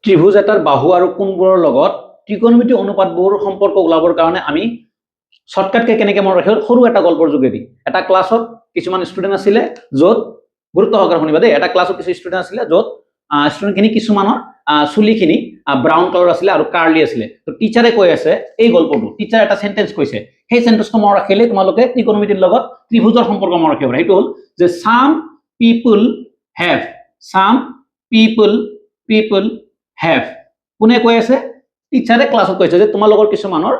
ত্ৰিভুজ এটাৰ বাহু আৰু কোণবোৰৰ লগত ত্ৰিকোণমিতি অনুপাতবোৰ সম্পৰ্ক ওলাবৰ কাৰণে আমি শৰ্টকাটকে কেনেকৈ মনত ৰাখিব সৰু এটা গল্পৰ যোগেদি এটা ক্লাছত কিছুমান ষ্টুডেণ্ট আছিলে য'ত গুৰুত্ব সহকাৰে শুনিবা দেই এটা ক্লাছত কিছু ষ্টুডেণ্ট আছিলে য'ত ষ্টুডেণ্টখিনি কিছুমানৰ চুলিখিনি ব্ৰাউন কালাৰ আছিলে আৰু কাৰ্লি আছিলে তো টিচাৰে কৈ আছে এই গল্পটো টিচাৰ এটা সেন্টেন্স কৈছে সেই সেন্টেন্সটো মনত ৰাখিলে তোমালোকে ত্ৰিকোণমিতিৰ লগত ত্ৰিভুজৰ সম্পৰ্ক মনত ৰাখিব পাৰা সেইটো হ'ল যে some people have কোনে কৈ আছে টিচাৰে ক্লাছত কৈছে যে তোমালোকৰ কিছুমানৰ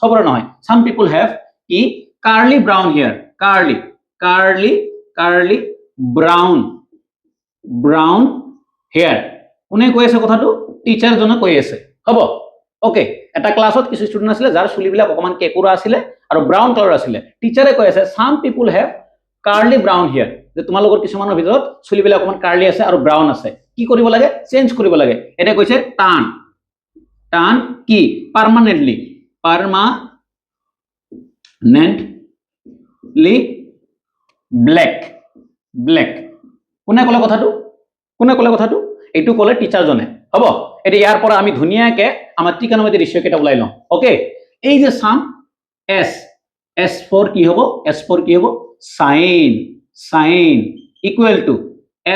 সবৰে নহয় some people have কি curly brown hair curly brown hair কোনে কৈ আছে কথাটো টিচাৰ জনে কৈ আছে হ'ব ওকে এটা ক্লাছত কিছু ষ্টুডেণ্ট আছিলে যাৰ চুলিবিলাক অকমান কেকুৰা আছিলে আৰু ব্ৰাউন কালাৰ আছিলে টিচাৰে কৈ আছে some people have curly brown hair যে তোমালোকৰ কিছুমানৰ ভিতৰত চুলিবিলাক অকমান কাৰ্লি আছে আৰু ব্ৰাউন আছে কি কৰিব লাগে চেঞ্জ কৰিব লাগে এটা কৈছে টান কি পাৰ্মানেন্টলি ব্ল্যাক কোনে ক'লে কথাটো এইটো ক'লে টিচাৰ জনে হ'ব এটা ইয়াৰ পৰা আমি ধুনিয়াকে আমাৰ ত্ৰিকোণমিতিৰ ৰেশিও কেটা ওলাই লওঁ ওকে এই যে সাম s for কি হ'ব sin equal to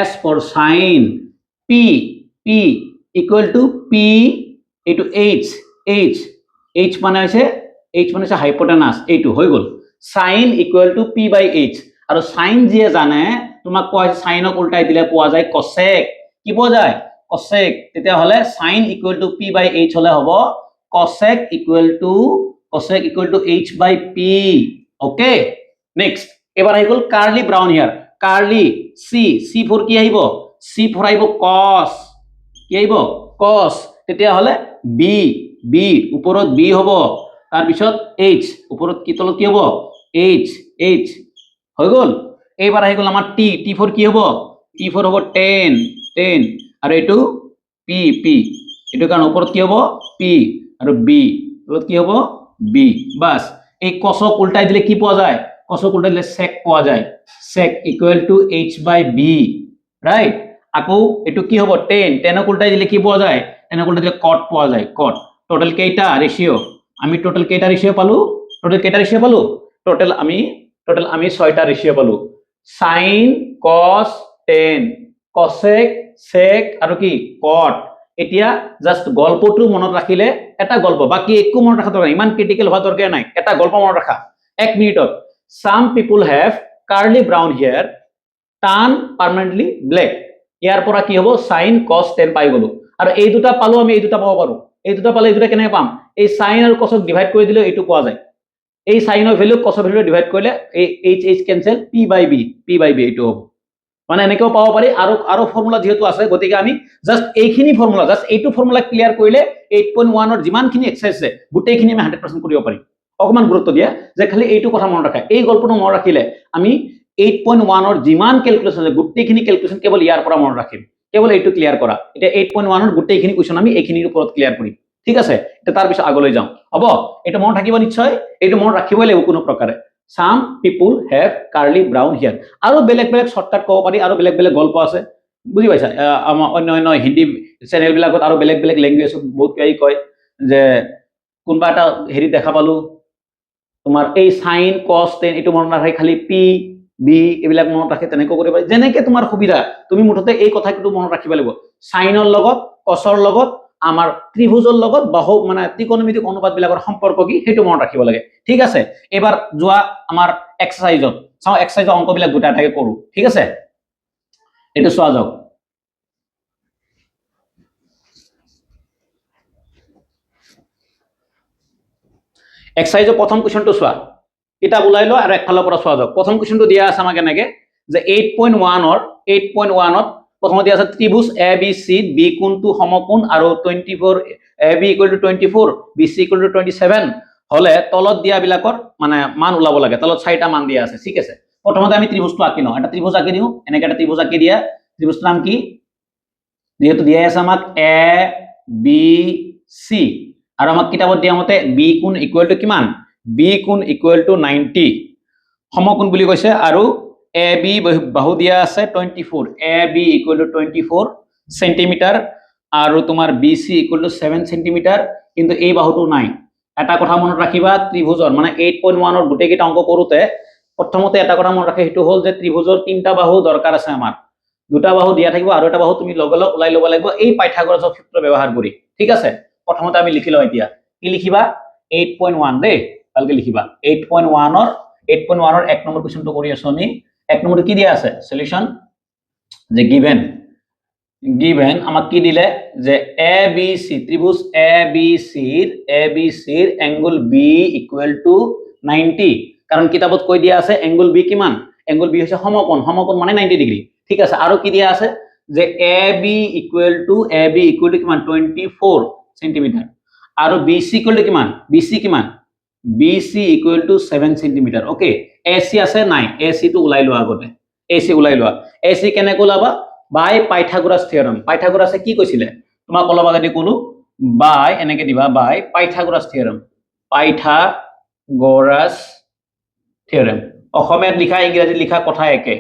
s for sin p equal to p into h মানে হৈছে hypotenuse এইটো হৈ গল sin equal to p by h আৰু sin যিয়ে জানে তোমাক কোৱা সাইনক উল্টাই দিলে পোৱা যায় cosec কি পোৱা যায় cosec তেতিয়া হলে sin equal to p by h হলে হ'ব cosec equal to h by p okay next এবাৰ আহি গল curly brown hair curly c for কি আহিব c for আহিব cos কি আহিব cos তেতিয়া হলে b ওপৰত b হ'ব তাৰ পিছত h ওপৰত কি তলত কি হ'ব h হৈ গল এইবাৰ আহি গল আমাৰ t for কি হ'ব t for হ'ব 10 আৰু এটো p এটো কাৰণ ওপৰত কি হ'ব p আৰু b তলত কি হ'ব b বাস এই cosক উল্টাই দিলে কি পোৱা যায় cosক উল্টাই দিলে sec পোৱা যায় sec equal to h by b right আকৌ এটো কি হ'ব 10ক উল্টাই দিলে কি পোৱা যায় 10ক উল্টাই দিলে cot পোৱা যায় cot টোটাল কেইটা রেশিও আমি টোটাল কেইটা রেশিও পালো টোটাল আমি 6টা রেশিও পালো sin cos 10 cosec sec আৰু কি cot এতিয়া জাস্ট গল্পটো মনত ৰাখিলে এটা গল্প বাকি একো মনত ৰাখা দৰকাৰ ইমান ক্ৰিটিক্যাল হোৱা দৰকাৰ নাই এটা গল্প মনত ৰাখা 1 মিনিটত some people have curly brown hair tan permanently black ইয়াৰ পৰা কি হ'ব sin cos 10 পাই গলো আৰু এই দুটা পালো আমি এই দুটা পাব পাৰো এই দুটা পালে এই দুটা কেনে পাম এই sin আৰু cos ক ডিভাইড কৰি দিলে এইটো পোৱা যায় এই sin ৰ ভ্যালু cos ৰ ভ্যালু ডিভাইড কৰিলে এই h cancel p by b এইটো হ'ব মানে এনেকেও পাব পাৰি আৰু ফৰ্মুলা যেহেতু আছে গতিকে আমি জাস্ট এইখিনি ফৰ্মুলা জাস্ট এইটো ফৰ্মুলা ক্লিয়াৰ কৰিলে 8.1 ৰ যিমানখিনি এক্সাৰসাইজ আছে গোটেইখিনি আমি 100% কৰিব পাৰিম অকমান গুৰুত্ব দিয়া যে খালি এইটো কথা মনত ৰাখা এই গল্পটো মনত ৰাখিলে আমি 8.1 ৰ যিমান ক্যালকুলেশন আছে গোটেইখিনি ক্যালকুলেশন কেৱল ইয়াৰ পৰা মনত ৰাখিম কেৱল এইটো ক্লিয়াৰ কৰা এতিয়া 8.1 ৰ গোটেইখিনি কোৱেশ্চন আমি এইখিনিৰ ওপৰত ক্লিয়াৰ কৰিম ঠিক আছে এটা তাৰ পিছত আগলৈ যাওঁ হ'ব এটা মনত ৰাখিব নিশ্চয় এইটো মনত ৰাখিবই লাগিব কোনো প্ৰকাৰে some people have curly brown hair আৰু বেলেগ শৰ্টকাট ক'ব পাৰি আৰু বেলেগ গল্প আছে বুজি পাইছা আমাৰ অন্য হিন্দী চেনেল বিলাকত আৰু বেলেগ ল্যাঙ্গুৱেজ বহুত কিবা কয় যে কোনবা এটা হেৰি দেখা পালো তোমাৰ এই sin cos 10 এটো মনত ৰাখি খালি p b এইবিলাক মনত ৰাখি তেনেকৈ কৰিব পাৰি যেনেকৈ তোমাৰ সুবিধা তুমি মুঠতে এই কথাটো মনত ৰাখিব লাগিব সাইনৰ লগত cosৰ লগত আমাৰ ত্ৰিভুজৰ লগত বাহু মানে ত্ৰিকোণমিতিক অনুপাত বিলাকৰ সম্পৰ্ক কি হেতু মনত ৰাখিব লাগে ঠিক আছে এবাৰ যোৱা আমাৰ এক্সাৰসাইজত চাও এক্সাৰসাইজৰ অংক বিলাক দুটা এটাকে কৰো ঠিক আছে এটো চোৱা যাওক এক্সাৰসাইজৰ প্ৰথম কোৱেশ্চনটো চোৱা কিতাপ ওলাই ল আৰু একফালৰ পৰা চোৱা যাওক প্ৰথম কোৱেশ্চনটো দিয়া আছে আমাক এনেকে যে 8.1 ত প্ৰথমতে দিয়া আছে ত্ৰিভুজ ABC B কোণটো সমকোণ আৰু 24 AB = 24 BC = 27 হলে তলত দিয়া বিলাকৰ মানে মান ওলাব লাগে তলত 6টা মান দিয়া আছে ঠিক আছে প্ৰথমতে আমি ত্ৰিভুজটো আঁকি লওঁ এটা ত্ৰিভুজ আঁকি দিও এনেকৈ এটা ত্ৰিভুজ আঁকি দিয়া ত্ৰিভুজৰ নাম কি যেহেতু দিয়া আছে আমাক ABC আৰু আমাক কিতাপত দিয়া মতে B কোণ = কিমান B কোণ = 90 সমকোণ বুলি কৈছে আৰু AB বাহু দিয়া আছে 24 AB = 24 সেন্টিমিটাৰ আৰু তোমাৰ BC ইকুৱেল টু 7 সেন্টিমিটাৰ, কিন্তু এই বাহুটো নাই। এটা কথা মনত ৰাখিবা, ত্ৰিভুজৰ মানে 8.1 ৰ গোটেইকেইটা অংক কৰোঁতে প্ৰথমতে এটা কথা মনত ৰাখে, সেইটো হ'ল যে ত্ৰিভুজৰ তিনিটা বাহু দৰকাৰ আছে আমাৰ। দুটা বাহু দিয়া থাকিব আৰু এটা বাহু তুমি লগে লগ ওলাই ল'ব লাগিব এই পাইথাগোৰাছৰ সূত্ৰ ব্যৱহাৰ কৰি। ঠিক আছে, প্ৰথমতে আমি লিখি লওঁ এতিয়া। কি লিখিবা? 8.1 দেই, ভালকে লিখিবা। 8.1 ৰ 1 নম্বৰ কুৱেশ্যনটো কৰি আছো আমি। 1 নম্বৰটো কি দিয়া আছে? সলিউশন যে গিভেন আমাক কি দিলে যে ABC ত্রিভুজ ABCৰ এংগল B ইকুৱেল টু 90, কাৰণ কিতাপত কৈ দিয়া আছে এংগল B কিমান? এংগল B হৈছে সমকোণ, সমকোণ মানে 90 ডিগ্ৰী। ঠিক আছে, আৰু কি দিয়া আছে যে AB ইকুৱেল টু কিমান? 24 সেন্টিমিটাৰ, আৰু BC ইকুৱেল টু কিমান? BC equal to 7 centimetre. Okay, AC আছে নাই? AC টো ওলাই লোৱা আগতে, AC ওলাই লোৱা। AC কেনেকৈ ওলাবা? বাই পাইথাগোৰাছ থিয়ৰম। পাইথাগোৰাছে কি কৈছিলে তোমাক অলপ আগতে ক'লো, বাই এনেকে দিবা, বাই পাইথাগোৰাছ থিয়ৰম। পাইথাগোৰাছ থিয়ৰম অসমীয়াত লিখা ইংৰাজীত লিখা কথা একে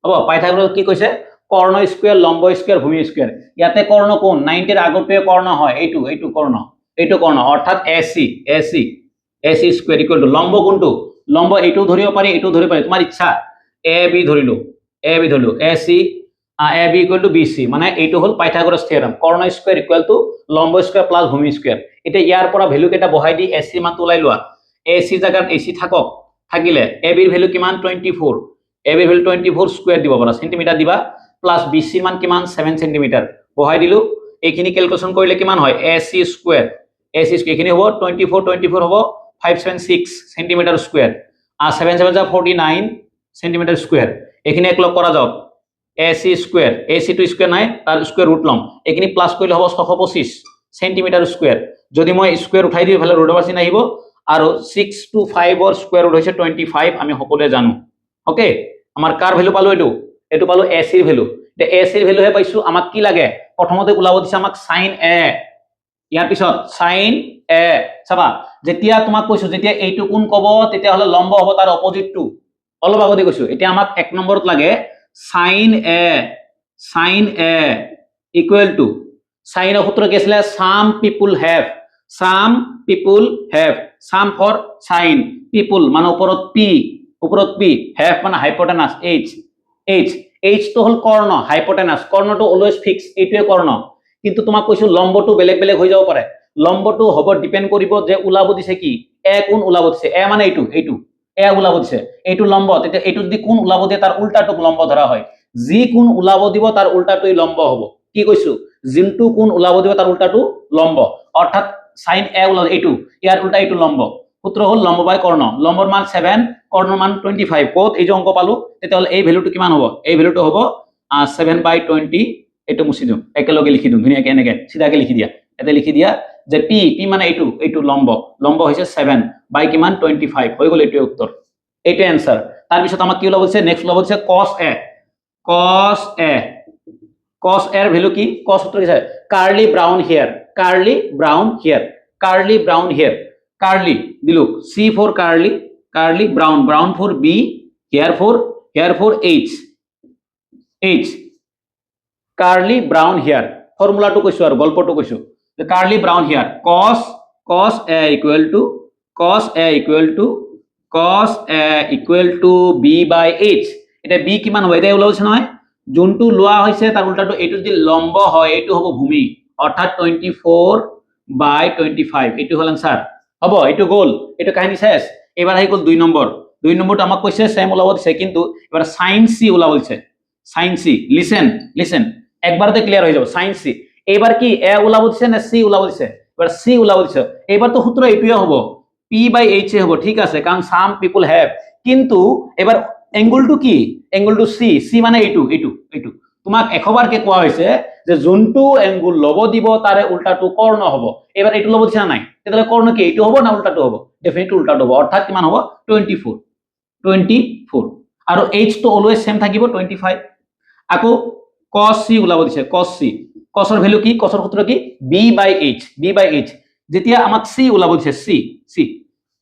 হ'ব। পাইথাগোৰাছ কি কৈছে? কৰ্ণ স্কুয়াৰ, লম্ব স্কুয়াৰ, ভূমি স্কুয়াৰ। ইয়াতে কৰ্ণ কোন? 90 ৰ আগতে কৰ্ণ হয়, এইটো কৰ্ণ, অৰ্থাৎ AC স্কুয়াৰ ইকুৱেল টু লম্ব কোনটো? লম্ব এইটো ধৰিব পাৰি, এইটো ধৰিব পাৰি, তোমাৰ ইচ্ছা। AB ধৰিলো, AB ইকুৱেল টু BC, মানে এইটো হ'ল পাইথাগোৰাছ থিয়ৰম। কৰ্ণ স্কুয়াৰ ইকুৱেল টু লম্ব স্কুয়াৰ প্লাস ভূমি স্কুয়াৰ। এতিয়া ইয়াৰ পৰা ভ্যালু কেইটা বহাই দি AC মানটো ওলাই লোৱা। AC জায়গাত AC থাকক, থাকিলে AB ৰ ভ্যালু কিমান? 24। AB ৰ ভ্যালু 24 স্কুয়াৰ দিব পাৰা, সেন্টিমিটাৰ দিবা, প্লাস BC মান কিমান? 7 সেন্টিমিটাৰ বহাই দিলো। এইখিনি ক্যালকুলেশন কৰিলে কিমান হয়? AC স্কুয়াৰ এইখিনি হ'ব 24 হ'ব 576 সেন্টিমিটাৰ স্কুয়াৰ, আর 7 7 49 সেন্টিমিটার স্কুয়ার। এখানে এক লগ করা যাওক, AC square, AC two square নাই, তার স্কুয়ার রুট লম। এখানে প্লাস করলে হব 625 সেন্টিমিটার স্কুয়ার। যদি মই স্কুয়ার উঠাই দিও, ভালে ৰুটৰ পৰা চিন আহিব, আৰু 6 to 5 ৰ স্কুয়াৰ ৰুট হৈছে 25, আমি সকলোৱে জানো। ওকে, আমাৰ কাৰ ভ্যালু পালো? এইটো পালো AC ৰ ভ্যালু। তে AC ৰ ভ্যালুহে পাইছো, আমাক কি লাগে? প্ৰথমতে ওলাব দিছে আমাক sin A, ইয়াৰ পিছত sin A। চাবা, যেতিয়া তোমাক কৈছো যেতিয়া এইটো কোণ কব তেতিয়া হলে লম্ব হ'ব তাৰ অপোজিটটো, অলপ আগতে কৈছো। এতিয়া আমাক 1 নম্বৰত লাগে sin A ইকুৱেল টু, সাইনৰ সূত্ৰ কি আছিল? some people have, some for sin, people মানে ওপৰত p, have মানে hypotenuse, h তো হল কৰ্ণ, hypotenuse, কৰ্ণটো অলৱেজ ফিক্স, এইটোৱে কৰ্ণ। কিন্তু তোমাক কৈছো লম্বটো বেলেগ বেলেগ হৈ যাব পাৰে। লম্বটো হ'ব ডিপেন্ড কৰিব যে ওলাব দিছে কি, এ কোণ ওলাব দিছে, এ মানে এইটো এ ওলাব দিছে, এইটো লম্ব। তেতিয়া এইটো যদি কোণ ওলাব দিয়ে তাৰ উল্টাটোক লম্ব ধৰা হয়। যি কোণ ওলাব দিব তাৰ উল্টাটোই লম্ব হ'ব। কি কৈছো? যোনটো কোণ ওলাব দিব তাৰ উল্টাটো লম্ব, অৰ্থাৎ sin A ওলাব, এইটো ইয়াৰ উল্টা এইটো লম্ব। সূত্ৰ হ'ল লম্ব বাই কৰ্ণ। লম্বৰ মান 7, কৰ্ণৰ মান 25। ক'ত এই যে অংক পালো, তেতিয়াহ'লে এই ভ্যালুটো কিমান হ'ব? এই ভ্যালুটো হ'ব 7/20। এইটো মুছি দিওঁ, একেলগে লিখি দিওঁ ধুনীয়াকে, এনেকে সিধাকে লিখি দিয়া। এতে লিখি দিয়া যে p মানে এইটো লম্ব হৈছে 7 বাই কিমান? 25। হৈ গ'ল, এইটোৱে উত্তৰ, এইটোৱে এনসাৰ। তাৰ পিছত আমাক কি ওলাব দিছে? নেক্সট ওলাব দিছে cos A এর ভ্যালু কি? cos সূত্র কি? কার্লি ব্রাউন হেয়ার, কার্লি দিলু, C for curly brown for B, hair for H, curly brown hair. ফর্মুলাটো কৈছো আৰু গল্পটো কৈছো যে curly brown hair cos A equal to B by H। এটা B কিমান হ'ব? এটা ওলাইছে নহয়, যোনটো লোৱা হৈছে তাৰ উল্টাটো, এইটো যদি লম্ব হয় এইটো হ'ব ভূমি, অৰ্থাৎ 24/25। এইটো হল আনসাৰ। হ'ব, এইটো গ'ল, এইটো কাহিনী শেষ। এবাৰ আহি গ'ল 2 নম্বৰ। 2 নম্বৰটো আমাক কৈছে সেম ওলাব দিছে, কিন্তু এবাৰ sin C ওলাব দিছে। sin C, লিসেন একবাৰতে ক্লিয়াৰ হৈ যাব। sin C এইবাৰ কি A ওলাব দিছে না C ওলাব দিছে? এবাৰ C ওলাব দিছে। এইবাৰ তো সূত্ৰ এইটোৱে হ'ব, P/H হ'ব। ঠিক আছে, কাৰণ some people have, কিন্তু এবাৰ এংগলটো কি? এংগলটো C মানে এইটো তোমাক এশবাৰকে কোৱা হৈছে যে যোনটো এংগল লব দিব তাৰে উল্টাটো কৰ্ণ হ'ব। এবাৰ এইটো লব দিছে নাই? তেতিয়াহ'লে কৰ্ণ কি এইটো হ'ব না উল্টাটো হ'ব? ডেফিনেটলি উল্টাটো হ'ব, অৰ্থাৎ কিমান হ'ব? 24। আৰু H তো অলৱেজ সেম থাকিব 25। আকৌ cos C ওলাব দিছে, cosৰ ভ্যালু কি? cosৰ সূত্ৰ কি? B/H। যেতিয়া আমাক C ওলাব দিছে,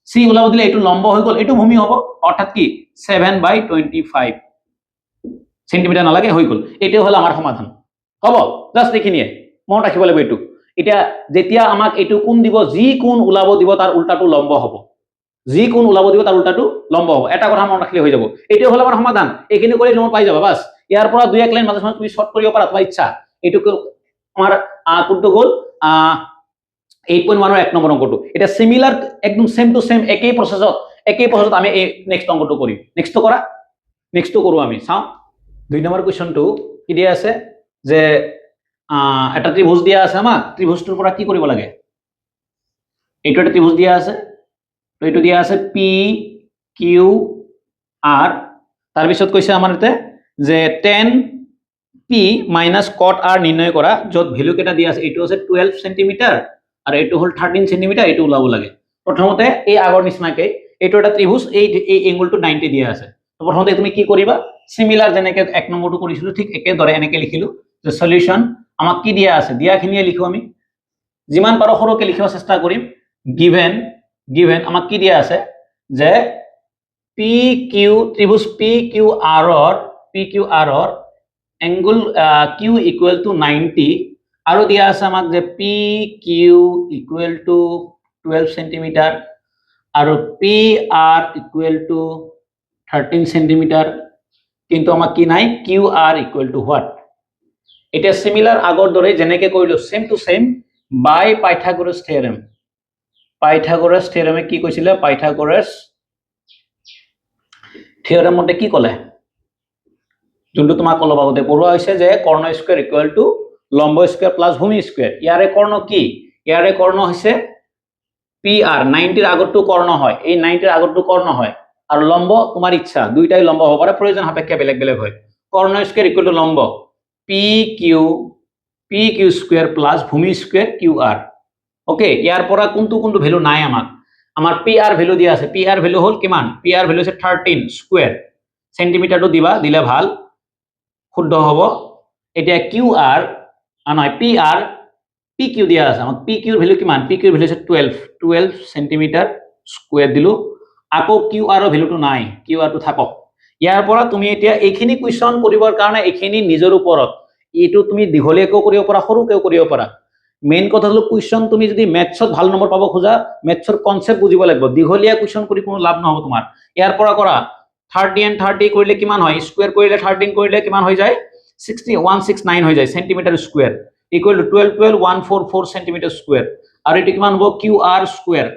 C ওলাব দিলে এইটো লম্ব হৈ গ'ল, এইটো ভূমি হ'ব, অৰ্থাৎ কি 7/25 সেন্টিমিটাৰ নালাগে, হৈ গ'ল। এইটোৱে হ'ল আমাৰ সমাধান। হ'ব, জাস্ট এইখিনিয়ে। মনত ৰাখিব লাগিব এইটো এতিয়া যেতিয়া আমাক এইটো কোণ দিব যি কোণ ওলাব দিব তাৰ উল্টাটো লম্ব হ'ব যি কোণ ওলাব দিব তাৰ উল্টাটো লম্ব হ'ব এটা কথা মনত ৰাখিলে হৈ যাব এইটো হ'ল আমাৰ সমাধান এইখিনি কৰি নম্বৰ পাই যাবা বাস ইয়াৰ পৰা দুই এক লাইন মাজে মাজে তুমি শৰ্ট কৰিব পাৰা তোমাৰ ইচ্ছা এইটো আমাৰ কোনটো গ'ল 8.1 এক নম্বৰ অংকটো এটা সিমিলাৰ একদম সেম টু সেম একই প্ৰসেসত আমি এই নেক্সট অংকটো কৰিম নেক্সট কৰা নেক্সট কৰো আমি চাও 2 নম্বৰ কোৱেশ্চনটো কি দিয়া আছে যে এটা ত্ৰিভুজ দিয়া আছে আমাক ত্ৰিভুজটোৰ পৰা কি কৰিব লাগে এইটো এটা ত্ৰিভুজ দিয়া আছে তো এইটো দিয়া আছে পি কিউ আৰ তাৰ পিছত কৈছে আমাৰ এতে যে tan p minus cot r নিৰ্ণয় কৰা যত ভ্যালু কেটা দিয়া আছে এইটো আছে 12 সেন্টিমিটাৰ আৰ এইটো হল 13 সেন্টিমিটাৰ এইটো ওলাব লাগে প্ৰথমতে এই আগৰ নিচিনাকৈ এইটো এটা ত্ৰিভুজ এই এংগলটো 90 দিয়া আছে তো প্ৰথমতে তুমি কি কৰিবা সিমিলাৰ যেনেকৈ এক নম্বৰটো কৰিছিলো ঠিক একেদৰে এনেকৈ লিখিলো যে সলিউশন আমাক কি দিয়া আছে দিয়াখিনিয়ে লিখো আমি যিমান পাৰো সৰুকৈ লিখিব চেষ্টা কৰিম গিভেন আমাক কি দিয়া আছে যে পি কিউ ত্ৰিভুজ পি কিউ আৰৰ এংগল কিউ ইকুয়াল টু 90 আৰু দিয়া আছে আমাক যে P Q equal to 12 centimetre আৰু P R equal to 13 centimetre কিন্তু আমাক কি নাই Q R equal to what এটা সিমিলাৰ আগৰ দৰে যেনেকৈ কৰিলো same to same by Pythagoras থিওৰেমে কি কৈছিলে পাইথাগোৰাছ থিওৰেম মতে কি ক'লে যোনটো তোমাক অলপ আগতে পঢ়োৱা হৈছে যে কৰ্ণ স্কয়াৰ ইকুয়াল টু লম্ব স্কয়াৰ প্লাস ভূমি স্কয়াৰ ইয়াৰে কৰ্ণ কি ইয়াৰে কৰ্ণ হৈছে পি আৰ 90 এৰ আগৰটো কৰ্ণ হয় এই 90 এৰ আগৰটো কৰ্ণ হয় আৰু লম্ব তোমাৰ ইচ্ছা দুইটাই লম্ব হ'ব পাৰে প্ৰয়োজন সাপেক্ষে বেলেগ বেলেগ হয় কৰ্ণ স্কয়াৰ ইকুয়াল টু লম্ব পি কিউ স্কয়াৰ প্লাস ভূমি স্কয়াৰ কিউ আৰ ওকে ইয়াৰ পৰা কোনটো ভ্যালু নাই আমাৰ পি আৰ ভ্যালু দিয়া আছে পি আৰ ভ্যালু হল কিমান পি আৰ ভ্যালু আছে 13 স্কয়াৰ সেন্টিমিটাৰটো দিলে ভাল শুদ্ধ হ'ব এতিয়া কিউ আৰ নহয় পি কিউ দিয়া আছে আমাক পি কিউৰ ভ্যালু কিমান পি কিউৰ ভ্যালু আছে 12 সেন্টিমিটাৰ স্কয়াৰ দিলো আকৌ কিউ আৰৰ ভ্যালুটো নাই কিউ আৰটো থাকক ইয়াৰ পৰা তুমি এতিয়া এইখিনি কোৱেশ্চন কৰিবৰ কাৰণে এইখিনি নিজৰ ওপৰত এইটো তুমি দীঘলীয়াকৈ কৰিব পাৰা সৰুকৈ কৰিব পাৰা মেইন কথা হল কোৱেশ্চন তুমি যদি ম্যাথছত ভাল নম্বৰ পাব খোজা ম্যাথছৰ কনসেপ্ট বুজিব লাগিব দীঘলীয়া কোৱেশ্চন কৰি কোনো লাভ নহব তোমাৰ ইয়াৰ পৰা কৰা 30 and 30 কৰিলে কিমান হয় স্কয়াৰ কৰিলে 13 কৰিলে কিমান হৈ যায় 169 হৈ যায় centimetre square equal to 144 centimetre square R এটি কিমান হ'ব কিউ আৰ স্কয়াৰ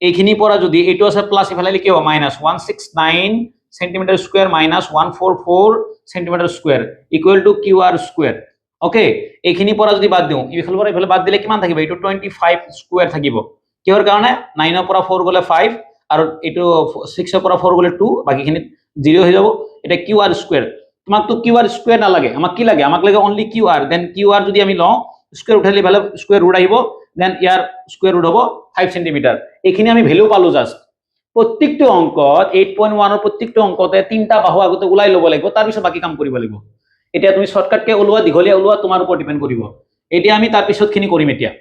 এইখিনি পৰা যদি এটো আছে প্লাস ইফালে লিখি হ'ব minus 169 centimetre square minus 144 centimetre square equal to Q R square okay এইখিনি পৰা যদি বাদ দিও ইফালে বাদ দিলে কিমান থাকিব এটো 25 স্কয়ার থাকিব কিহৰ কাৰণে 9 ৰ পৰা 4 গলে 5 আৰু এটো 6 ৰ পৰা 4 গলে 2 বাকিখিনি 0 হৈ যাব এটা কিউ আর স্কয়ার তোমাক তো কিউ আর স্কয়ার না লাগে আমাক কি লাগে আমাক লাগে only Q R then Q R যদি আমি লও স্কয়ার উঠালি ভালে স্কয়ার রুট আহিব দেন ইয়াৰ স্কয়াৰ ৰুট হ'ব 5 সেন্টিমিটাৰ এইখিনি আমি ভ্যালু পালো জাস্ট প্ৰত্যেকটো অংকত 8.1 ৰ প্ৰত্যেকটো অংকতে তিনটা বাহু আগতে উলাই লব লাগিব তাৰ পিছত বাকি কাম কৰিব লাগিব এতিয়া তুমি শৰ্টকাট কে ওলোৱা দীঘলীয়া ওলোৱা তোমাৰ ওপৰত ডিপেন্ড কৰিব এতিয়া আমি তাৰ পিছত খিনি কৰিম এতিয়া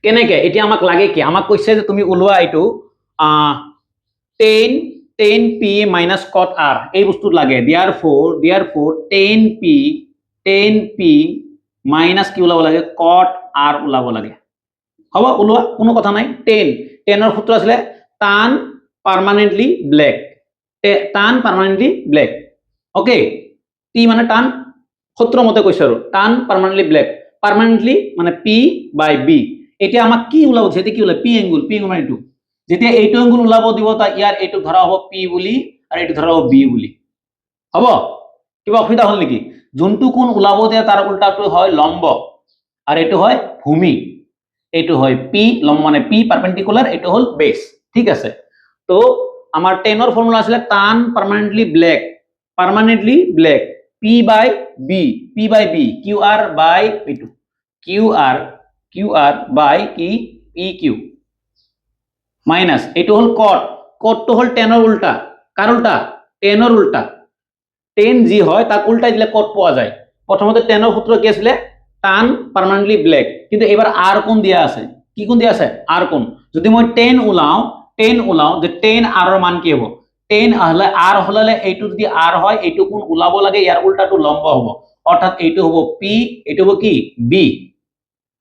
কেনেকে এতিয়া আমাক লাগে কি আমাক কৈছে যে তুমি ওলোৱা এইটো 10p minus cot r এই বস্তুত লাগে therefore 10p minus কি ওলাব লাগে cot r ওলাব লাগে হ'ব ওলোৱা কোনো কথা নাই 10 ৰ সূত্ৰ আছিল tan permanently black okay t মানে tan সূত্ৰ মতে কৈছ আৰু tan permanently মানে p by b এতিয়া আমাক কি ওলাব যেতে কি ওলাব p angle মানে এইটো যেতিয়া এইটো এংগল ওলাব দিব তা ইয়াৰ এইটো ধৰা হ'ব p বুলি আৰু এইটো ধৰা হ'ব b বুলি হ'ব কিবা অসুবিধা হল নেকি যোনটো কোণ ওলাব দিয়া তাৰ উল্টাটো হয় লম্ব আৰু এইটো হয় ভূমি এইটো হয় p লম্ব মানে p পাৰপেন্ডিকুলাৰ এইটো হল বেস ঠিক আছে তো আমাৰ 10 ৰ ফৰ্মুলা আছিল tan permanently black p by b qr by এইটো qr by কি pq মাইনাস এইটো হল cot তো হল 10 ৰ উল্টা কাৰ উল্টা 10 ৰ উল্টা 10 জি হয় তাক উল্টাই দিলে cot পোৱা যায় প্ৰথমতে 10 ৰ সূত্ৰ কি আছিল tan permanently black কিন্তু এবাৰ r কোণ দিয়া আছে কি কোণ দিয়া আছে r কোণ যদি মই 10 ওলাও যে 10 r ৰ মান কি হ'ব 10 হলে r হলে এইটো যদি r হয় এইটো কোণ ওলাব লাগে ইয়াৰ উল্টাটো লম্ব হ'ব অৰ্থাৎ এইটো হ'ব p এইটো হ'ব কি b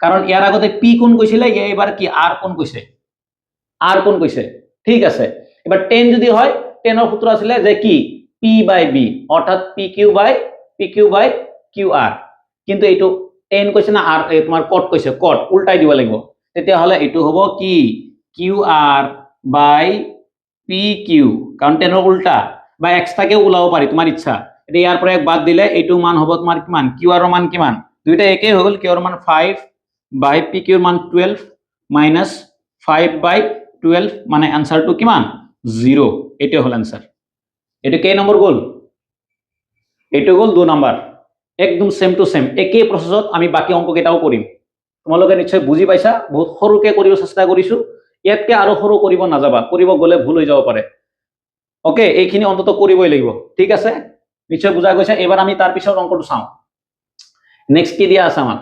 কাৰণ ইয়াৰ আগতে পি কোন কৈছিলে, এবাৰ কি আৰ কোন কৈছে, আৰ কোন কৈছে। ঠিক আছে, এবাৰ 10 যদি হয় 10ৰ সূত্ৰ আছিলে যে কি পি বাই বি, অৰ্থাৎ পি কিউ বাই কিউ আৰ। কিন্তু এইটো 10 কৈছে না আৰ তোমাৰ কট কৈছে, কট উল্টাই দিব লাগিব। তেতিয়াহ'লে এইটো হ'ব কি কিউ আৰ বাই পি কিউ, কাৰণ 10ৰ উল্টা, বা এক্সট্ৰাকে ওলাব পাৰি তোমাৰ ইচ্ছা। এতিয়া ইয়াৰ পৰা এক বাদ দিলে এইটো মান হ'ব তোমাৰ কিমান, কিউ আৰৰ মান কিমান, দুইটা একেই হৈ গ'ল। কিউ আৰৰ মান 5 বাই পি কিউৰ মান 12 মাইনাছ 5 বাই 12, মানে এনসাৰটো কিমান 0। এইটোৱে হ'ল এনসাৰ। এইটো কেই নম্বৰ গ'ল, এইটো গ'ল 2 নম্বৰ। একদম সেম টু সেম একেই প্ৰসেছত আমি বাকি অংককেইটাও কৰিম। তোমালোকে নিশ্চয় বুজি পাইছা, বহুত সৰুকে কৰিব চেষ্টা কৰিছো, ইয়াতকে আৰু সৰু কৰিব নাযাবা, কৰিব গ'লে ভুল হৈ যাব পাৰে। ওকে, এইখিনি অন্তত কৰিবই লাগিব। ঠিক আছে, নিশ্চয় বুজা গৈছে। এবাৰ আমি তাৰ পিছৰ অংকটো চাওঁ। নেক্সট কি দিয়া আছে আমাৰ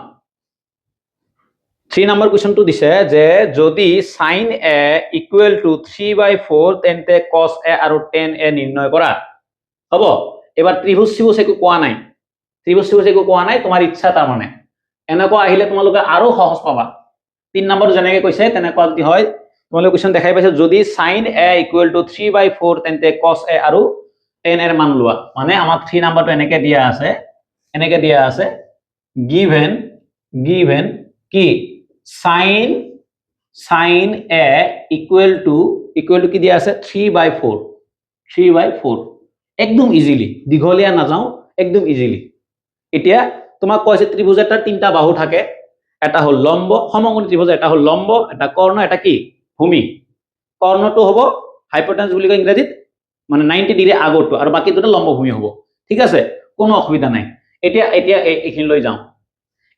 3 নম্বৰ কুৱেশ্যনটো দিছে যে যদি sin a ইকুৱেল টু 3/4 তেন্তে cos a আৰু tan a নিৰ্ণয় কৰা। হ'ব, এবাৰ ত্ৰিভুজ ত্ৰিভুজ একো কোৱা নাই, ত্ৰিভুজ ত্ৰিভুজ একো কোৱা নাই, তোমাৰ ইচ্ছা। তাৰমানে এনেকুৱা আহিলে তোমালোকে আৰু সহজ পাবা। 3 নম্বৰ যেনেকৈ কৈছে তেনেকুৱা যদি হয়, তোমালোকে কুৱেশ্যন দেখাই পাইছে যদি sin a ইকুৱেল টু 3/4 তেন্তে cos a আৰু tan a মান লোৱা। মানে আমাক 3 নম্বৰটো এনেকৈ দিয়া আছে, given কি sin a ইকুৱেল টু কি দিয়া আছে 3/4, একদম ইজিলি, দীঘলীয়া নাযাওঁ, একদম ইজিলি। এতিয়া তোমাক কৈছে ত্ৰিভুজ এটাৰ 3টা বাহু থাকে, এটা হ'ল লম্ব, সমকোণী ত্ৰিভুজ এটা হ'ল লম্ব, এটা কৰ্ণ, এটা কি ভূমি। কৰ্ণটো হ'ব হাইপোটেনাছ বুলি কয় ইংৰাজীত, মানে 90 ডিগ্ৰী আগৰটো, আৰু বাকি দুটা লম্ব ভূমি হ'ব। ঠিক আছে, কোনো অসুবিধা নাই। এতিয়া এইখিনি লৈ যাওঁ।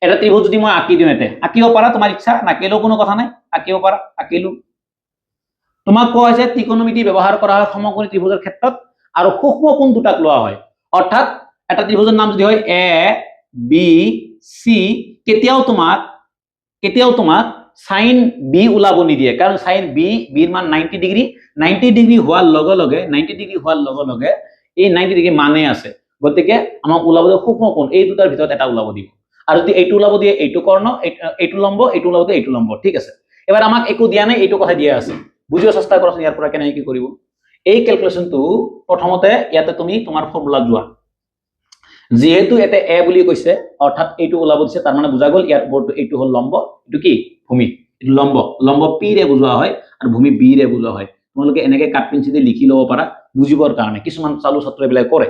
এটা ত্ৰিভুজ যদি মই আঁকি দিওঁ, এতে আঁকিব পাৰা, তোমাৰ ইচ্ছা, নাকিলেও কোনো কথা নাই, আঁকিব পাৰা, আঁকিলো। তোমাক কোৱা হৈছে ত্ৰিকোণমিতি ব্যৱহাৰ কৰা হয় সমকোণী ত্ৰিভুজৰ ক্ষেত্ৰত, আৰু সূক্ষ্ম কোণ দুটাক লোৱা হয়। অৰ্থাৎ এটা ত্ৰিভুজৰ নাম যদি হয় এ বি চি, কেতিয়াও তোমাক সাইন বি ওলাব নিদিয়ে, কাৰণ সাইন বিৰ মান 90 ডিগ্ৰী, 90 ডিগ্ৰী হোৱাৰ লগে লগে এই 90 ডিগ্ৰী মানে আছে। গতিকে আমাক ওলাব দিয়ে সূক্ষ্ম কোণ, এই দুটাৰ ভিতৰত এটা ওলাব দিব। আৰু যদি এইটো ওলাব দিয়ে এইটো কৰ্ণ, এইটো লম্ব, এইটো ওলাব দিয়ে এইটো লম্ব। ঠিক আছে, এবাৰ আমাক একো দিয়া নাই, এইটো কথা দিয়া আছে, বুজিব চেষ্টা কৰক ইয়াৰ পৰা কেনেকৈ কি কৰিব। এই ক্যালকুলেশনটো প্ৰথমতে ইয়াতে তুমি তোমাৰ ফৰ্মুলা যোৱা, যেহেতু এতে এ বুলি কৈছে, অৰ্থাৎ এইটো ওলাব দিছে, তাৰ মানে বুজা গ'ল ইয়াৰ ওপৰটো এইটো হ'ল লম্ব, এইটো কি ভূমি, এইটো লম্ব পি ৰে বুজোৱা হয় আৰু ভূমি বি ৰে বুজোৱা হয়। তোমালোকে এনেকৈ কাট পেঞ্চিল দি লিখি ল'ব পাৰা বুজিবৰ কাৰণে, কিছুমান চালু ছাত্ৰ এইবিলাক কৰে,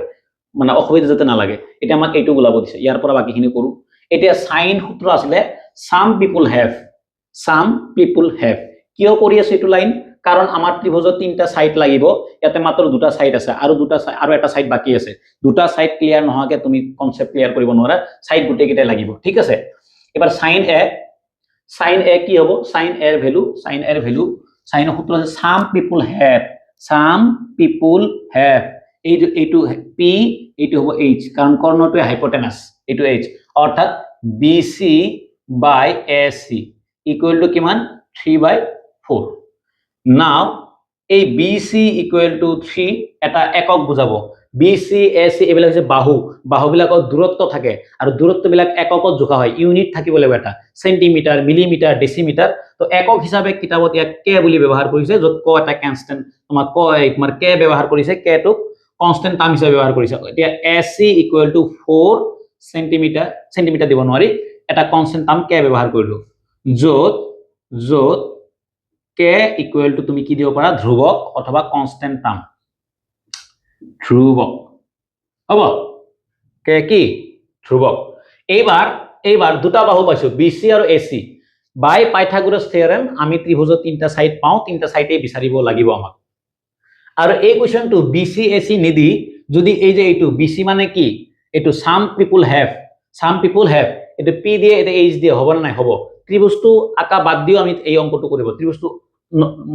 মানে অসুবিধা যাতে নালাগে। এতিয়া আমাক এইটো ওলাব দিছে, ইয়াৰ পৰা বাকীখিনি কৰোঁ। এতিয়া সাইন সূত্ৰ আছিলে সাম পিপুল হেভ। কিয় কৰি আছে এইটো লাইন, কাৰণ আমাৰ ত্ৰিভুজত 3টা সাইড লাগিব, ইয়াতে মাত্ৰ 2টা সাইড আছে, আৰু এটা সাইড বাকি আছে। 2টা সাইড ক্লিয়াৰ নোহোৱাকে তুমি কনসেপ্ট ক্লিয়াৰ কৰিব নোৱাৰা, সাইড গোটেইকেইটাই লাগিব। ঠিক আছে, এবাৰ সাইন এ কি হ'ব, সাইন এৰ ভ্যালু সাইনৰ সূত্ৰ আছে সাম পিপুল হেভ, এইটো পি, এইটো হ'ব এইচ, কাৰণ কৰ্ণটোৱে হাইপোটেনাস, এইটো এইচ, অৰ্থাৎ BC by AC equal to কিমান 3/4। নাও এই BC ইকুৱেল টু 3 এটা একক বুজাব। BC AC এইবিলাক হৈছে বাহুবিলাকৰ দূৰত্ব থাকে, আৰু দূৰত্ববিলাক এককত জোখা হয়, ইউনিট থাকিব লাগিব, এটা সেন্টিমিটাৰ, মিলিমিটাৰ, ডেসিমিটাৰ। তো একক হিচাপে কিতাপত ইয়াক কে বুলি ব্যৱহাৰ কৰিছে, য'ত ক এটা কনস্ট্যান্ট, তোমাৰ কে ব্যৱহাৰ কৰিছে, কে টো কনস্ট্যান্ট টাৰ্ম হিচাপে ব্যৱহাৰ কৰিছে। এতিয়া AC ইকুৱেল টু 4 সেন্টিমিটাৰ দিব নোৱাৰি, এটা কনস্ট্যান্ট টাৰ্ম কে ব্যবহাৰ কৰিলো, য'ত কে ইকুৱেল টু তুমি কি দিব পাৰা ধ্ৰুৱক অথবা কনস্ট্যান্ট টাৰ্ম, ধ্ৰুৱক হ'ব, কে কি ধ্ৰুৱক। এইবাৰ দুটা বাহু পাইছো BC আৰু AC, বাই পাইথাগোৰাছ থিওৰেম আমি ত্ৰিভুজৰ 3টা সাইড পাওঁ, 3টা সাইডে বিচাৰিব লাগিব আমাক। আৰু এই কোৱেশ্চনটো BC AC নিদি যদি এই যে এইটো BC মানে কি, এইটো সাম পিপুল হেভ, এটা পি দিয়ে এটা এইচ দিয়ে, হ'ব না নাই হ'ব। ত্রিভুজটো আঁকা বাদ দিও আমি এই অঙ্কটো কৰিব, ত্ৰিভুজটো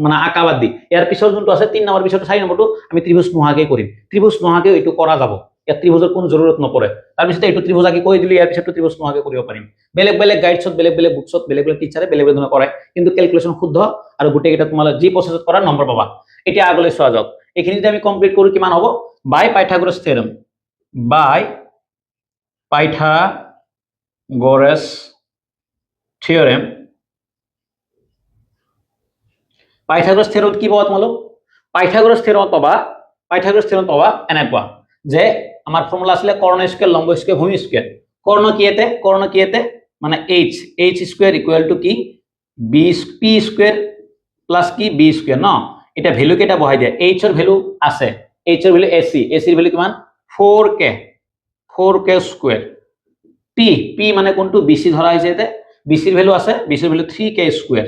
মানে আঁকা বাদ দি ইয়াৰ পিছৰ যোনটো আছে 3 নম্বৰ পিছৰ 4 নম্বৰটো আমি ত্ৰিভুজ নোহাকে কৰিম। ত্ৰিভুজ নোহাকে এইটো কৰা যাব, ইয়াত ত্ৰিভুজৰ কোনো জৰুৰত নপৰে। তাৰ পিছতে এইটো ত্ৰিভুজ আঁকি কৈ দিলে ইয়াৰ পিছটো ত্ৰিভুজ নোহাকে কৰিব পাৰিম। বেলেগ গাইডছত বেলেগ বুকছত বেলেগ টিচাৰে বেলেগ ধৰণে কৰে, কিন্তু ক্যালকুলেশন শুদ্ধ আৰু গোটেইকেইটা তোমালোকে যি প্ৰসেছত কৰা নম্বৰ পাবা। এতিয়া আগলৈ চোৱা যাওক, এইখিনি যদি আমি কমপ্লিট কৰো কিমান হ'ব, বাই পাইথাগোৰাছ থিওৰেম, বাই পাইথাগোৰাছ থিয়ৰেম পাইথাগোৰাছ থিয়ৰেমত কি পাবা তোমালোক পাইথাগোৰাছ থিয়ৰেমত পাবা এনেকুৱা যে আমাৰ ফৰ্মুলা আছিলে কৰ্ণ স্কয়াৰ লম্ব স্কয়াৰ ভূমি স্কয়াৰ কৰ্ণ কিয়েতে মানে h স্কয়াৰ ইকুয়াল টু কি b p স্কয়াৰ প্লাস কি b স্কয়াৰ ন এটা ভ্যালু কেটা বহাই দিয়া h এর ভ্যালু আছে h এর ভ্যালু ac এর ভ্যালু কিমান 4k স্কয়ার p মানে কোনটো bc ধৰা হৈছে এতে bc এৰ ভ্যালু আছে bc এৰ ভ্যালু 3k স্কয়াৰ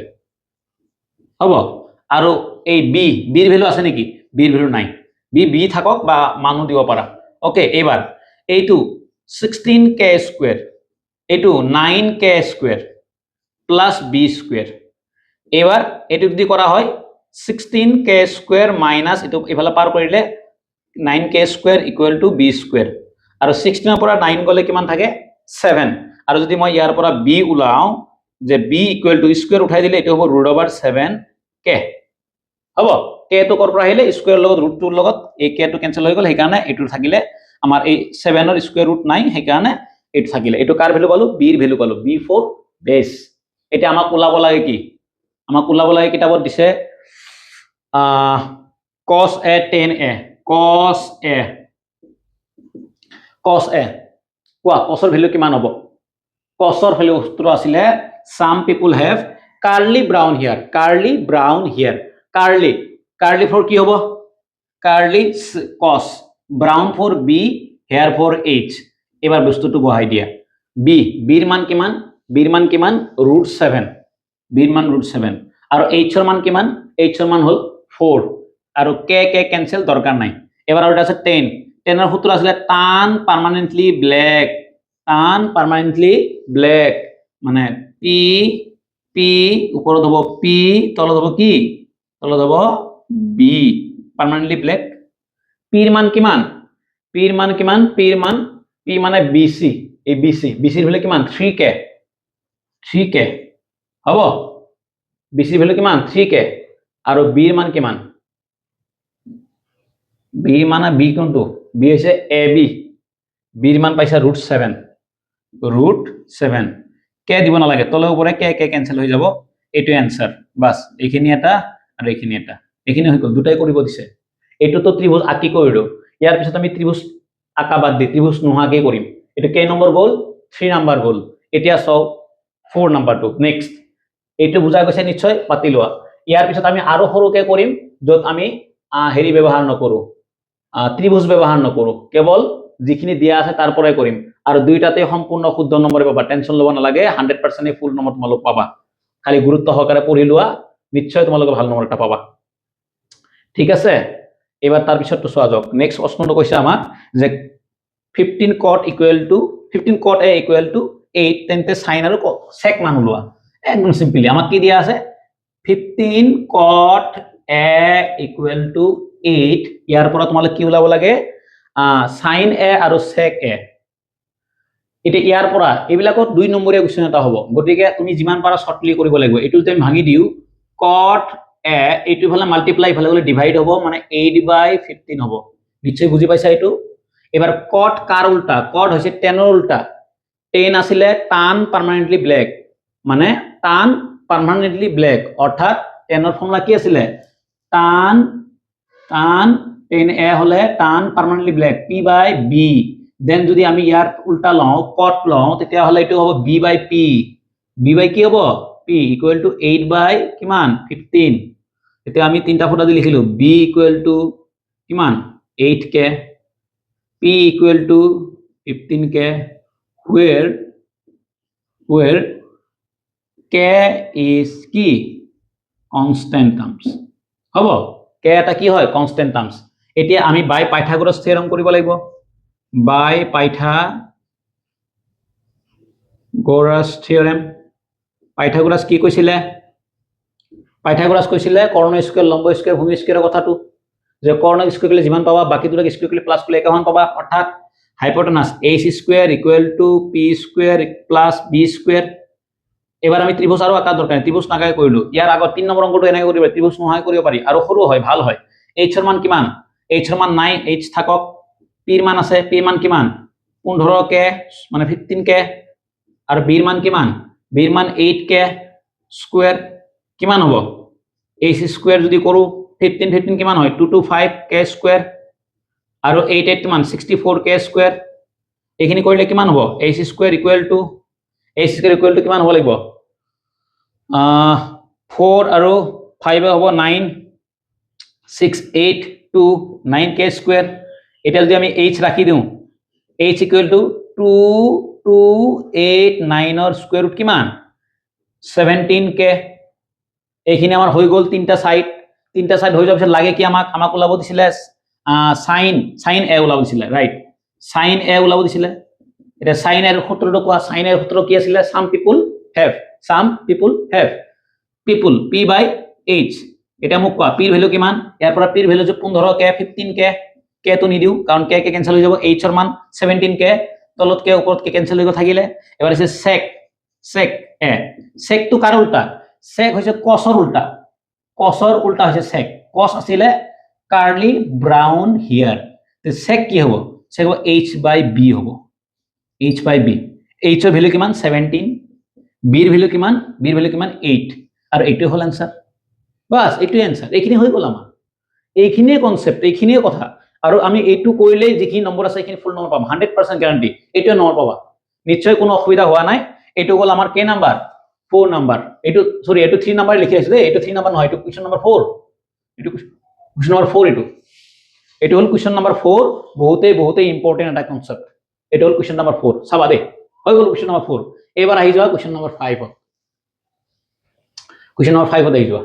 হ'ব আৰু এই b এৰ ভ্যালু আছে নেকি b এৰ ভ্যালু নাই b থাকক বা মানো দিব পাৰা ওকে এবাৰ এইটো 16k স্কয়াৰ এইটো 9k square plus b square এবাৰ এটো যদি কৰা হয় 16k স্কয়াৰ মাইনাস এটো এফালে পাৰ কৰিলে 9k square equal to b square আৰু 16 ৰ পৰা 9 গলে কিমান থাকে 7 আৰু যদি মই ইয়াৰ পৰা b উলাও যে b ইকুয়াল টু স্কয়ার উঠাই দিলে এটো হ'ব √7k হ'ব k তো কৰ পৰা আহিলে স্কয়াৰ লগত √2 ৰ লগত এই k তো কেনসেল হৈ গল সেই কাৰণে এটো থাকিলে আমাৰ এই 7 ৰ স্কয়াৰ ৰুট নাই সেই কাৰণে এটো থাকিলে এটো কাৰ ভ্যালু পালো b ৰ ভ্যালু পালো b ফৰ বেস এটা আমাক উলাব লাগে কি আমাক উলাব লাগে কিতাবত দিছে cos a tan a cos a কোৱা cos ৰ ভ্যালু কিমান হ'ব cos ৰ ভ্যালু সূত্ৰ আছিল some people have curly brown hair curly for কি হ'ব curly cos brown for b hair for h এবাৰ বস্তুটো বহাই দিয়া b এৰ মান কিমান √7 b এৰ মান √7 আৰু h এৰ মান কিমান h এৰ মান হল 4 আৰু k ক্যান্সেল দৰকাৰ নাই এবাৰ আৰু আছে 10 10 এৰ সূত্ৰ আছিল tan permanently black মানে p ওপৰত হ'ব p তলত হ'ব কি তলত হ'ব b permanently black p এর মান কিমান p মানে bc এই bc এর ভ্যালু কিমান 3k হ'ব bc এর ভ্যালু কিমান 3k আৰু b এর মান কিমান b মানে b কোনটো b হৈছে ab b এর মান পাইছা √7 k দিব না লাগে তলে উপরে k ক্যান্সেল হৈ যাব এটো आंसर বাস এইখিনি এটা আৰু এইখিনি এটা এইখিনি হৈ গল দুটাই কৰিব দিছে এটো তো ত্ৰিভুজ আকি কৰিলো ইয়াৰ পিছত আমি ত্ৰিভুজ আকা বাদ দি ত্ৰিভুজ নোহাকে কৰিম এটো কে নম্বৰ গল 3 নম্বৰ গল এতিয়া সব 4 নম্বৰটো নেক্সট এটো বুজা গৈছে নিশ্চয় পাতি লোৱা ইয়াৰ পিছত আমি আৰু সৰুকে কৰিম যত আমি হেৰি ব্যৱহাৰ নকৰো ত্ৰিভুজ ব্যৱহাৰ নকৰো কেৱল যিখিনি দিয়া আছে তাৰ পৰাই কৰিম আৰু দুইটাতে সম্পূৰ্ণ শুদ্ধ নম্বৰ পাবা টেনশন লব নালাগে 100% ফুল নম্বৰ তোমালোক পাবা খালি গুৰুত্ব সহকাৰে পঢ়ি লোৱা নিশ্চয় তোমালোক ভাল নম্বৰ এটা পাবা ঠিক আছে এবাৰ তাৰ পিছতটো চোৱা যাওক নেক্সট প্ৰশ্নটো কৈছে আমাক যে 15 cot a equal to 8 তেন্তে sin আৰু sec মান ওলোৱা একদম সিম্পলি আমাক কি দিয়া আছে 15 cot a equal to 8 ইয়াৰ পৰা তোমালোক কি ওলাব লাগে sin a আৰু sec a এটা ইয়াৰ পৰা এবিলাকত 2 নম্বৰীয়া কোৱেশ্চন এটা হ'ব গতিকে তুমি যিমান পাৰা শৰ্টলি কৰিব লাগিব এটো যদি আমি ভাঙি দিও cot a এটো ফালে মাল্টিপ্লাই ফালে গলে ডিভাইড হ'ব মানে 8/15 হ'ব নিশ্চয় বুজি পাইছা এটো এবাৰ cot কাৰ উল্টা cot হৈছে tan ৰ উল্টা tan আছিল tan permanently black মানে tan permanently black অৰ্থাৎ tan ৰ ফৰ্মুলা কি আছিল tan a হলে tan permanently black p/b then যদি আমি ইয়াৰ উল্টা লও cot লও তেতিয়া হলে এটো হ'ব b/p কি হ'ব p equal to 8 কিমান 15 এতিয়া আমি তিনটা ফুটা দি লিখিলো b equal to কিমান 8k p equal to 15k where k is কি constant terms হ'ব k এটা কি হয় constant terms এতিয়া আমি বাই পাইথাগোৰাছ থিওৰেম কৰিব লাগিব বাই পাইথাগোৰাছ থিওৰেম পাইথাগোৰাছ কি কৈছিলে পাইথাগোৰাছ কৈছিলে কৰ্ণ স্কয়াৰ লম্ব স্কয়াৰ ভূমি স্কয়াৰৰ কথাটো যে কৰ্ণ স্কয়াৰ কৰিলে যিমান পাবা বাকি দুটা স্কয়াৰ কৰিলে প্লাস কৰিলে একামান পাবা অৰ্থাৎ hypotenuse ac square equal to p square plus b square এবাৰ আমি ত্ৰিভুজ আৰু আকা দৰকাৰ ত্ৰিভুজ নাকাই কৰিলো ইয়াৰ আগত 3 নম্বৰ অংকটো এনেকৈ কৰিব ত্ৰিভুজ নহয় কৰিব পাৰি আৰু সৰু হয় ভাল হয় h এৰ মান কিমান h এৰ মান নাই h থাকক p এৰ মান আছে p এৰ মান কিমান 15k মানে 15k আৰু b এৰ মান কিমান বিৰ মান 8k স্কোয়াৰ কিমান হ'ব h স্কোয়াৰ যদি কৰো 15 কিমান হয় 225k স্কোয়াৰ আৰু 8 কিমান 64k স্কোয়াৰ এইখিনি কৰিলে কিমান হ'ব h স্কোয়াৰ ইকুৱেল টু কিমান হ'ব লাগিব 4 আৰু 5 হ'ব 9 6 8 2 9k স্কোয়াৰ এটা যদি আমি h ৰাখি দিওঁ h ইকুৱেল টু 2289 ৰ স্কোয়াৰ ৰুট কিমান 17k এইখিনি আমাৰ হৈ গ'ল তিনটা সাইড হৈ যোৱাৰ পিছত লাগে কি আমাক ওলাব দিছিলে sin a ওলাব দিছিলে ৰাইট sin a ওলাব দিছিলে এটা sin a ৰ সূত্ৰটো কোৱা sin a ৰ সূত্ৰ কি আছিল some people have people p by h এটা মোক কোৱা p ৰ ভ্যালু কিমান ইয়াৰ পৰা p ৰ ভ্যালু যে 15k 15k k তো নিদিও কাৰণ k কেনসেল হৈ যাব h ৰ মান 17k তলত k ওপৰত k কেনসেল হৈ থাকিলে এবাৰ আছে sec a sec তো কাৰ উল্টা sec হৈছে cos ৰ উল্টা হৈছে sec cos আছিলে কার্লি ব্রাউন হিয়ার তে sec কি হ'ব sec হ'ব h by b হ'ব h by b h ৰ ভ্যালু কিমান 17 b ৰ ভ্যালু কিমান 8 আৰু এইটো হল आंसर বাস এইটো आंसर এইখিনি হৈ গল আমাৰ এইখিনিয়ে কনসেপ্ট এইখিনিয়ে কথা আৰু আমি এইটো কৰিলে যিখিনি নম্বৰ আছে এইখিনি ফুল নম্বৰ পাম 100% গ্যাৰান্টি এইটো নম্বৰ পাবা নিশ্চয় কোনো অসুবিধা হোৱা নাই এইটো গল আমাৰ কে নাম্বাৰ 4 নাম্বাৰ এইটো সৰি এইটো 3 নাম্বাৰ লিখি আছে এইটো 3 নাম্বাৰ নহয় এইটো কোৱেশ্চন নাম্বাৰ 4 এইটো কোৱেশ্চন নাম্বাৰ 4 এইটো হল কোৱেশ্চন নাম্বাৰ 4 বহুতে ইম্পৰ্টেন্ট এটা কনসেপ্ট এইটো হল কোৱেশ্চন নাম্বাৰ 4 চাবা দে হৈ গল কোৱেশ্চন নাম্বাৰ 4 এবাৰ আহি যোৱা কোৱেশ্চন নাম্বাৰ 5 কোৱেশ্চন নাম্বাৰ 5 আহি যোৱা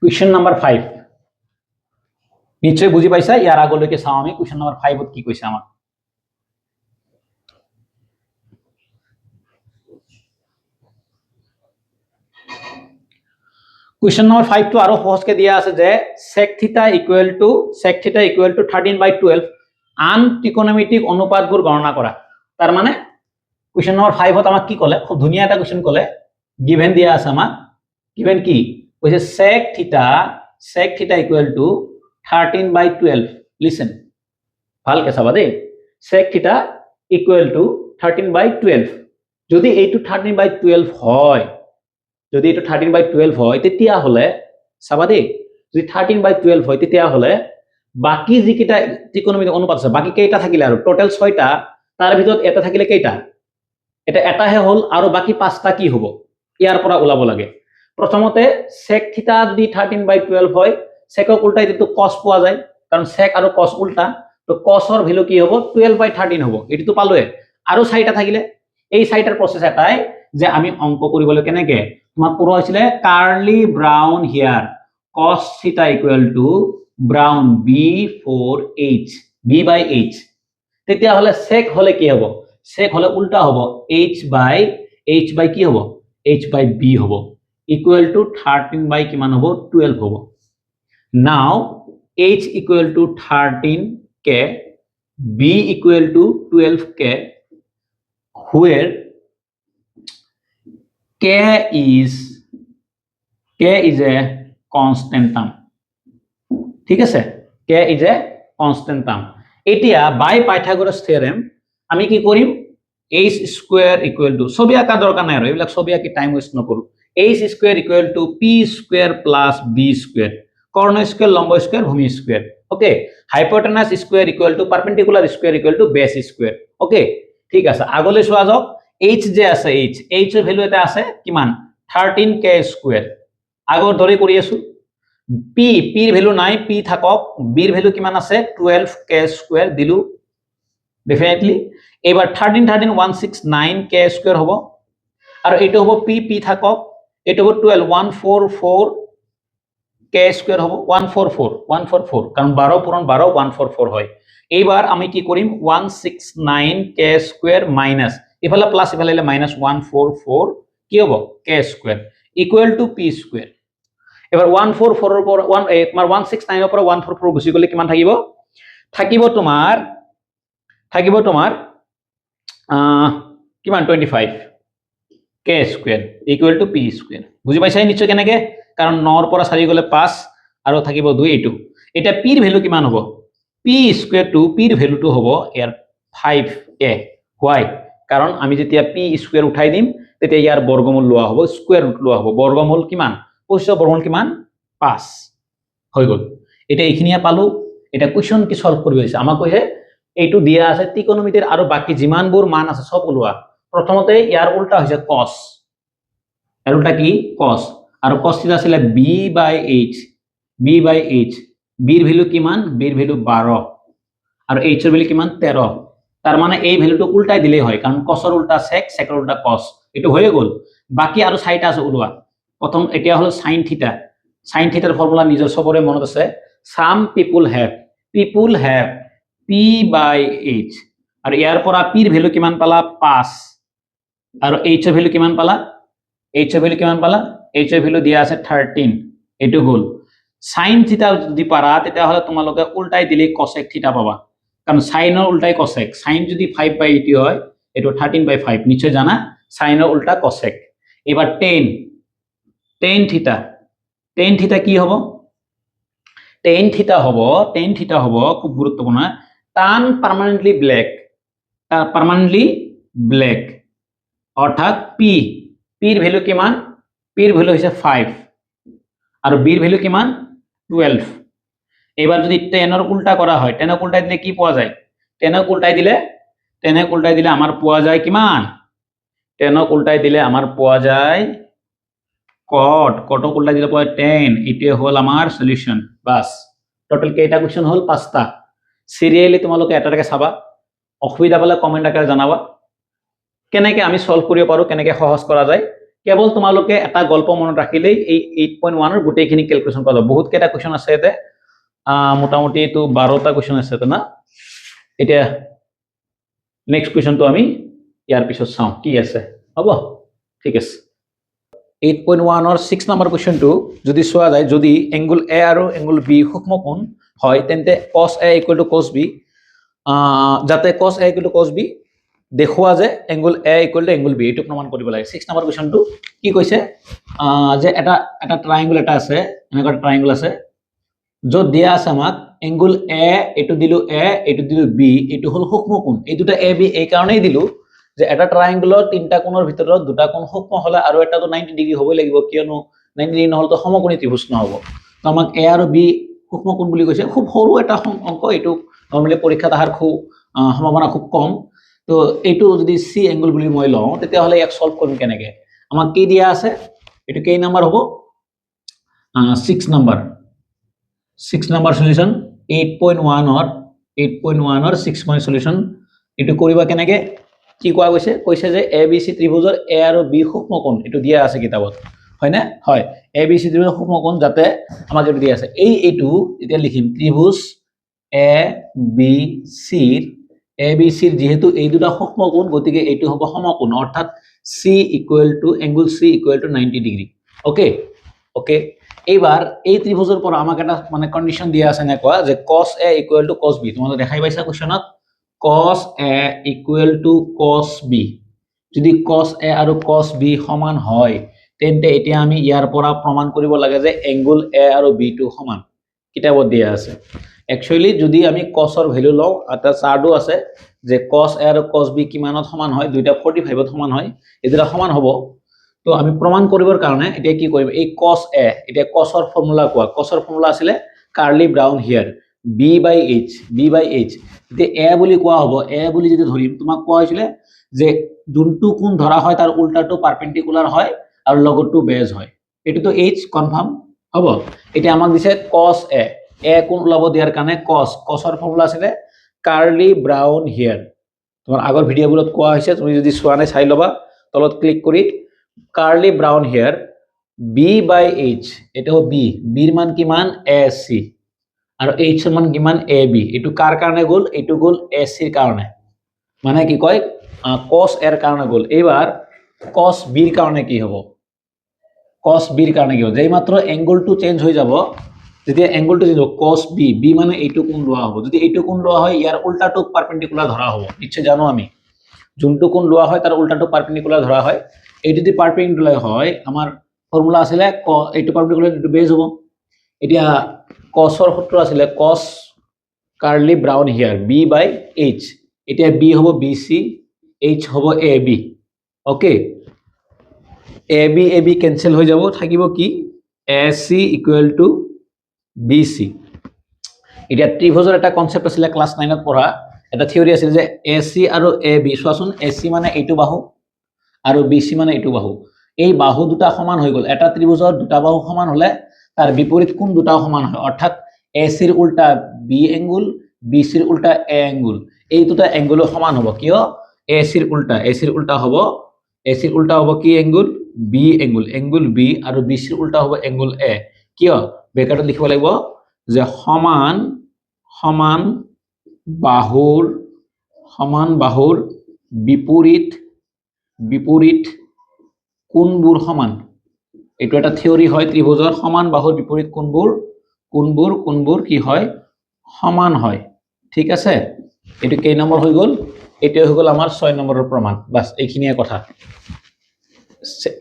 কোৱেশ্চন নাম্বাৰ 5 নিশ্চয় বুজি পাইছা ইয়াৰ আগলৈকে চাও আমি কোৱেশ্চন নাম্বাৰ 5 কি কৈছে আমাক Question number 5 to আরো সহজকে দিয়া আছে যে sec theta equal to 13/12 আন ত্রিকোণমিতিক অনুপাতবোৰ গণনা কৰা তাৰ মানে question number 5 ত আমাক কি ক'লে খুব ধুনিয়া এটা কোৱেশ্চন ক'লে given দিয়া আছে আমাক given কি কৈছে sec theta equal to 13/12 listen ভালকে চাবা দেই sec theta equal to 13/12 যদি এইটো 13/12 হয় যদি এটো 13/12 হয় তেতিয়া হলে চাবা দেই যদি 13/12 হয় তেতিয়া হলে বাকি যিকিটা ত্রিকোণমিতিক অনুপাত আছে বাকি কেইটা থাকিলে আৰু টোটাল 6টা তাৰ ভিতৰত এটা থাকিলে কেইটা এটাহে হল আৰু বাকি 5টা কি হ'ব ইয়াৰ পৰা ওলাব লাগে প্ৰথমতে sec থিটা যদি 13/12 হয় sec ক উল্টাই দিটো cos পোৱা যায় কাৰণ sec আৰু cos উল্টা তো cos ৰ ভ্যালু কি হ'ব 12/13 হ'ব এটো তো পালোৱে আৰু 6টা থাকিলে এই 6টাৰ প্ৰসেস এটাই যে আমি অঙ্ক কৰিবলৈ কেনেকে তোমাক পুরো হইছিলে curly brown hair cos theta equal to brown b/h তেতিয়া হলে sec হলে কি হ'ব sec হলে উল্টা হ'ব h by কি হ'ব h by b হ'ব equal to 13 কিমান হ'ব 12 হ'ব now h equal to 13k b equal to 12k where k is a constant term ঠিক আছে k is a constant term এতিয়া by Pythagoras theorem আমি কি কৰিম h square equal to ছবি আঁকা দৰকাৰ নাই আৰু এইবিলাক ছবি আঁকি টাইম ওয়েস্ট নকৰো h square equal to p square plus b square Karna square লম্ব স্কয়ার ভূমি square okay hypotenuse square equal to perpendicular square equal to base square okay ঠিক আছে আগলৈ চোৱা যাওক h যে আছে h ৰ ভ্যালু এটা আছে কিমান 13k স্কয়াৰ আগৰ দৰে কৰি আছো p ৰ ভ্যালু নাই p থাকক b ৰ ভ্যালু কিমান আছে 12k স্কয়াৰ দিলু ডেফিনেটলি এবাৰ 13 169k স্কয়াৰ হ'ব আৰু এটো হ'ব p থাকক এটো হ'ব 12 144k স্কয়ার হ'ব 144 কারণ 12 পূরণ 12 144 হয় এইবাৰ আমি কি কৰিম 169k স্কয়ার মাইনাস ইফালে প্লাস ইফালে মাইনাস 144 কি হ'ব k square equal two p square এবাৰ 144 ৰ পৰা 169 ৰ পৰা 144 গুছি গলে কিমান থাকিব তোমাৰ কিমান 25 k square equal to p square বুজি পাইছাই নিশ্চয় কেনেকে কাৰণ 9 ৰ পৰা 4 গলে 5 আৰু থাকিব 2 এইটো এটা p ৰ ভ্যালু কিমান হ'ব p স্কয়াৰ টু p ৰ ভ্যালুটো হ'ব ইয়াৰ 5a why কাৰণ আমি যেতিয়া p স্কয়াৰ উঠাই দিম তেতিয়া ইয়াৰ বৰ্গমূল লোৱা হ'ব, স্কুৱেৰ ৰুট লোৱা হ'ব। বৰ্গমূল কিমান? 25 বৰ্গমূল কিমান? 5 হৈ গ'ল। এতিয়া এইখিনিয়ে পালো। এটা কুৱেশ্যন কি সলভ কৰিব দিছে আমাক, কৈছে এইটো দিয়া আছে ত্ৰিকোণমিতিৰ আৰু বাকি যিমানবোৰ মান আছে সব ওলোৱা। প্ৰথমতে ইয়াৰ উল্টা হৈছে cos, ইয়াৰ উল্টা কি? cos, আৰু cos থিটা আছিলে b/h, b/h, b ৰ ভ্যালু কিমান? b ৰ ভ্যালু 12 আৰু h ৰ ভ্যালু কিমান? 13। তাৰ মানে এই ভ্যালুটো উল্টাই দিলেই হয়, কাৰণ cos ৰ উল্টা sec, sec ৰ উল্টা cos, এইটো হয়ে গ'ল। বাকি আৰু 4টা আছে ওলোৱা। প্ৰথম এতিয়া হলো sin থিটা। sin থিটাৰ ফৰ্মুলা নিজৰ সবৰে মনত আছে, some people have p/h, আৰু ইয়াৰ পৰা p ৰ ভ্যালু কিমান পালা? 5, আৰু h ৰ ভ্যালু কিমান পালা? h ৰ ভ্যালু কিমান পালা? h ৰ ভ্যালু দিয়া আছে 13, এইটো হল। sin থিটা যদি পাৰা তেতিয়াহলে তোমালোকে উল্টাই দিলে cosec থিটা পাবা, কারণ sin এর উল্টাই cosec। sin যদি 5/80 হয়, এটা 13/5 নিশ্চয় জানা, sin এর উল্টা cosec। এবার tan থিটা, tan থিটা কি হবে? tan থিটা হব খুব গুরুত্বপূর্ণ, tan পার্মানেন্টলি ব্ল্যাক, অর্থাৎ p এর ভ্যালু কিমান? p এর ভ্যালু হইছে 5 আর b এর ভ্যালু কিমান? 12। এবার যদি tan এর উল্টা করা হয়, tan এর উল্টাই দিলে কি পাওয়া যায়? tan এর উল্টাই দিলে আমার পাওয়া যায় কিমান? tan এর উল্টাই দিলে আমার পাওয়া যায় cot, cot উল্টাই দিলে পাওয়া যায় tan। এটা হল আমার সলিউশন। বাস, টোটাল কেইটা কোশ্চেন হল? 5টা। সিরিয়ালি তোমালোকে এটাটাকে চাবা, অসুবিধা পালে কমেন্ট আকাৰে জানাবা। কেনেকে আমি সলভ কৰিব পাৰো, কেনেকে সহজ কৰা যায়। কেৱল তোমালোকে এটা গল্প মনত ৰাখিলেই এই 8.1 ৰ গোটেইখিনি ক্যালকুলেশন কৰা যাব। বহুত কেইটা কোশ্চেন আছে এতে, মোটামুটি এইটো 12টা কোশ্চেন আছে না। এতিয়া নেক্সট কোশ্চেনটো আমি ইয়াৰ পিছত চাওঁ কি আছে, হ'ব? ঠিক আছে। 8.1 ৰ 6 নম্বৰ কোশ্চেনটো যদি চোৱা যায়, যদি এংগুল এ আৰু এংগুল বি সূক্ষ্মকোণ হয়, তেন্তে cos a = cos b, যাতে cos a = cos b দেখুৱা যে এংগুল এ = এংগুল বি, এইটো প্ৰমাণ কৰিব লাগে। 6 নম্বৰ কোশ্চেনটো কি কৈছে, যে এটা ট্ৰায়াঙ্গল এটা আছে, এনেকুৱা ট্ৰায়াঙ্গল আছে, য'ত দিয়া আছে আমাক এংগুল এ, এইটো দিলো এ, এইটো দিলো বি, এইটো হল সূক্ষ্মকোণ। এই দুটা এ বি এই কাৰণেই দিলো যে এটা ট্ৰায়াঙ্গলৰ তিনটা কোণৰ ভিতৰত দুটা কোণ সূক্ষ্ম হলে আৰু এটাটো 90 ডিগ্ৰী হ'বই লাগিব, কিয়নো 90 ডিগ্ৰী নহ'লেতো সমকোণী ত্ৰিভুজ নহ'ব। তো আমাক এ আৰু বি সূক্ষ্মকোণ বুলি কৈছে। খুব সৰু এটা অংক, এইটো নৰ্মেলি পৰীক্ষাত আহাৰ খুব সম্ভাৱনা খুব কম। তো এইটো যদি সি এংগল বুলি মই লওঁ, তেতিয়াহ'লে ইয়াক সলভ কৰিম কেনেকে? আমাক কি দিয়া আছে? এইটো কেই নাম্বাৰ হ'ব? 6 নাম্বাৰ। 6 নাম্বাৰ সলিউশন 8.1 ৰ 6 পইণ্ট সলিউশন। এইটো কৰিবা কেনেকে? কি কোৱা গৈছে? কৈছে যে এ বি চি ত্ৰিভুজৰ এ আৰু বি সূক্ষ্মকোণ, এইটো দিয়া আছে কিতাপত, হয়নে? হয়, এ বি চি ত্ৰিভুজৰ সূক্ষ্মকোণ যাতে আমাক এইটো দিয়া আছে। এইটো এতিয়া লিখিম, ত্ৰিভুজ এ বি চিৰ যেহেতু এই দুটা সূক্ষ্মকোণ, গতিকে এইটো হ'ব সমকোণ, অৰ্থাৎ angle C equal to 90 degree. Okay. এইবাৰ এই ত্ৰিভুজৰ পৰা আমাক এটা মানে কন্ডিশন দিয়া আছে এনেকুৱা যে cos a = cos b। তোমালোকে দেখাই পাইছা কোশ্চেনত, cos a = cos b। যদি cos a আৰু cos b সমান হয়, তেন্তে এতিয়া আমি ইয়াৰ পৰা প্ৰমাণ কৰিব লাগে যে এংগুল a আৰু b টো সমান। কিতাপত দিয়া আছে। একচুয়ালি যদি আমি cos ৰ ভ্যালু লওঁ, এটা চাৰ্টও আছে যে cos a আৰু cos b কিমানত সমান হয়, দুইটা 45 ত সমান হয়, এই দুটা সমান হ'ব। তো আমি প্ৰমাণ কৰিবৰ কাৰণে এতিয়া কি কৰিম, এই cos a, এতিয়া cos ৰ ফৰ্মুলা কোৱা। cos ৰ ফৰ্মুলা আছিলে কাৰ্লি ব্ৰাউন হিয়াৰ b/h। এতিয়া a বুলি কোৱা হ'ব, a বুলি যদি ধৰিম, তোমাক কোৱা হৈছিলে যে যোনটো কোণ ধৰা হয় তাৰ উল্টাটো পাৰপেন্ডিকুলাৰ হয় আৰু লগতটো বেজ হয়। এটোতো h কনফাৰ্ম হ'ব। এতিয়া আমাক দিছে cos a, কোণ ওলাব দিয়াৰ কাৰণে cos ৰ ফৰ্মুলা আছিলে কাৰ্লি ব্ৰাউন হিয়াৰ। তোমাৰ আগৰ ভিডিঅ'বোৰত কোৱা হৈছে, তুমি যদি চোৱা নাই চাই ল'বা, তলত ক্লিক কৰি কাৰ্লি ব্ৰাউন হেয়াৰ b/h, এটা b, b ৰ মান কিমান? ac, আৰু h ৰ মান কিমান? ab। এইটো কাৰ কাৰণে গ'ল? এইটো গ'ল ac ৰ কাৰণে, মানে কি কয় cos a ৰ কাৰণে গ'ল। এইবাৰ cos b ৰ কাৰণে কি হ'ব? cos b ৰ কাৰণে কি হ'ব? যেই মাত্ৰ এংগলটো চেঞ্জ হৈ যাব, যেতিয়া এংগলটো চেঞ্জ হ'ব, cos b মানে এইটো কোণ লোৱা হ'ব। যদি এইটো কোণ লোৱা হয়, ইয়াৰ উল্টাটো পাৰপেন্ডিকুলাৰ ধৰা হ'ব। নিশ্চয় জানো আমি, যোনটো কোণ লোৱা হয় তাৰ উল্টাটো পাৰপেন্ডিকুলাৰ ধৰা হয়। এই যদি পাৰপেন্ডিকুলাৰ হয়, আমাৰ ফৰ্মুলা আছিলে এইটো পাৰপেন্ডিকুলাৰ, এইটো বেজ হ'ব। এতিয়া cos ৰ সূত্ৰ আছিলে cos কাৰ্লি ব্ৰাউন হিয়াৰ b/h। এতিয়া b হ'ব bc, h হ'ব ab। Okay, A B cancel হৈ যাব, থাকিব কি A C equal to B C. এতিয়া ত্ৰিভুজৰ এটা কনচেপ্ট আছিলে ক্লাছ 9ত পঢ়া, এটা থিয়ৰি আছিল যে এ চি আৰু এ বি, চোৱাচোন এ চি মানে এইটো বাহু আৰু বি চি মানে এইটো বাহু, এই বাহু দুটা সমান হৈ গ'ল। এটা ত্ৰিভুজৰ দুটা বাহু সমান হলে তাৰ বিপৰীত কোণ দুটাও সমান হয়, অৰ্থাৎ এ চিৰ উল্টা বি এংগুল, বি চিৰ উল্টা এ এংগুল, এই দুটা এংগুলো সমান হ'ব। কিয়? এ চিৰ উল্টা হ'ব, এ চিৰ উল্টা হ'ব কি angle? B angle, angle B, আৰু বি চিৰ উল্টা হ'ব এংগুল এ। কিয়? ব্ৰেকেটত লিখিব লাগিব যে সমান বাহুৰ বিপৰীত কোণবোৰ সমান। এইটো এটা থিয়ৰি হয় ত্ৰিভুজৰ, সমান বাহুৰ বিপৰীত কোণবোৰ কি হয়? সমান হয়। ঠিক আছে, এইটো কেই নম্বৰ হৈ গ'ল? এইটোৱে হৈ গ'ল আমাৰ 6 নম্বৰৰ প্ৰমাণ। বাস এইখিনিয়ে কথা,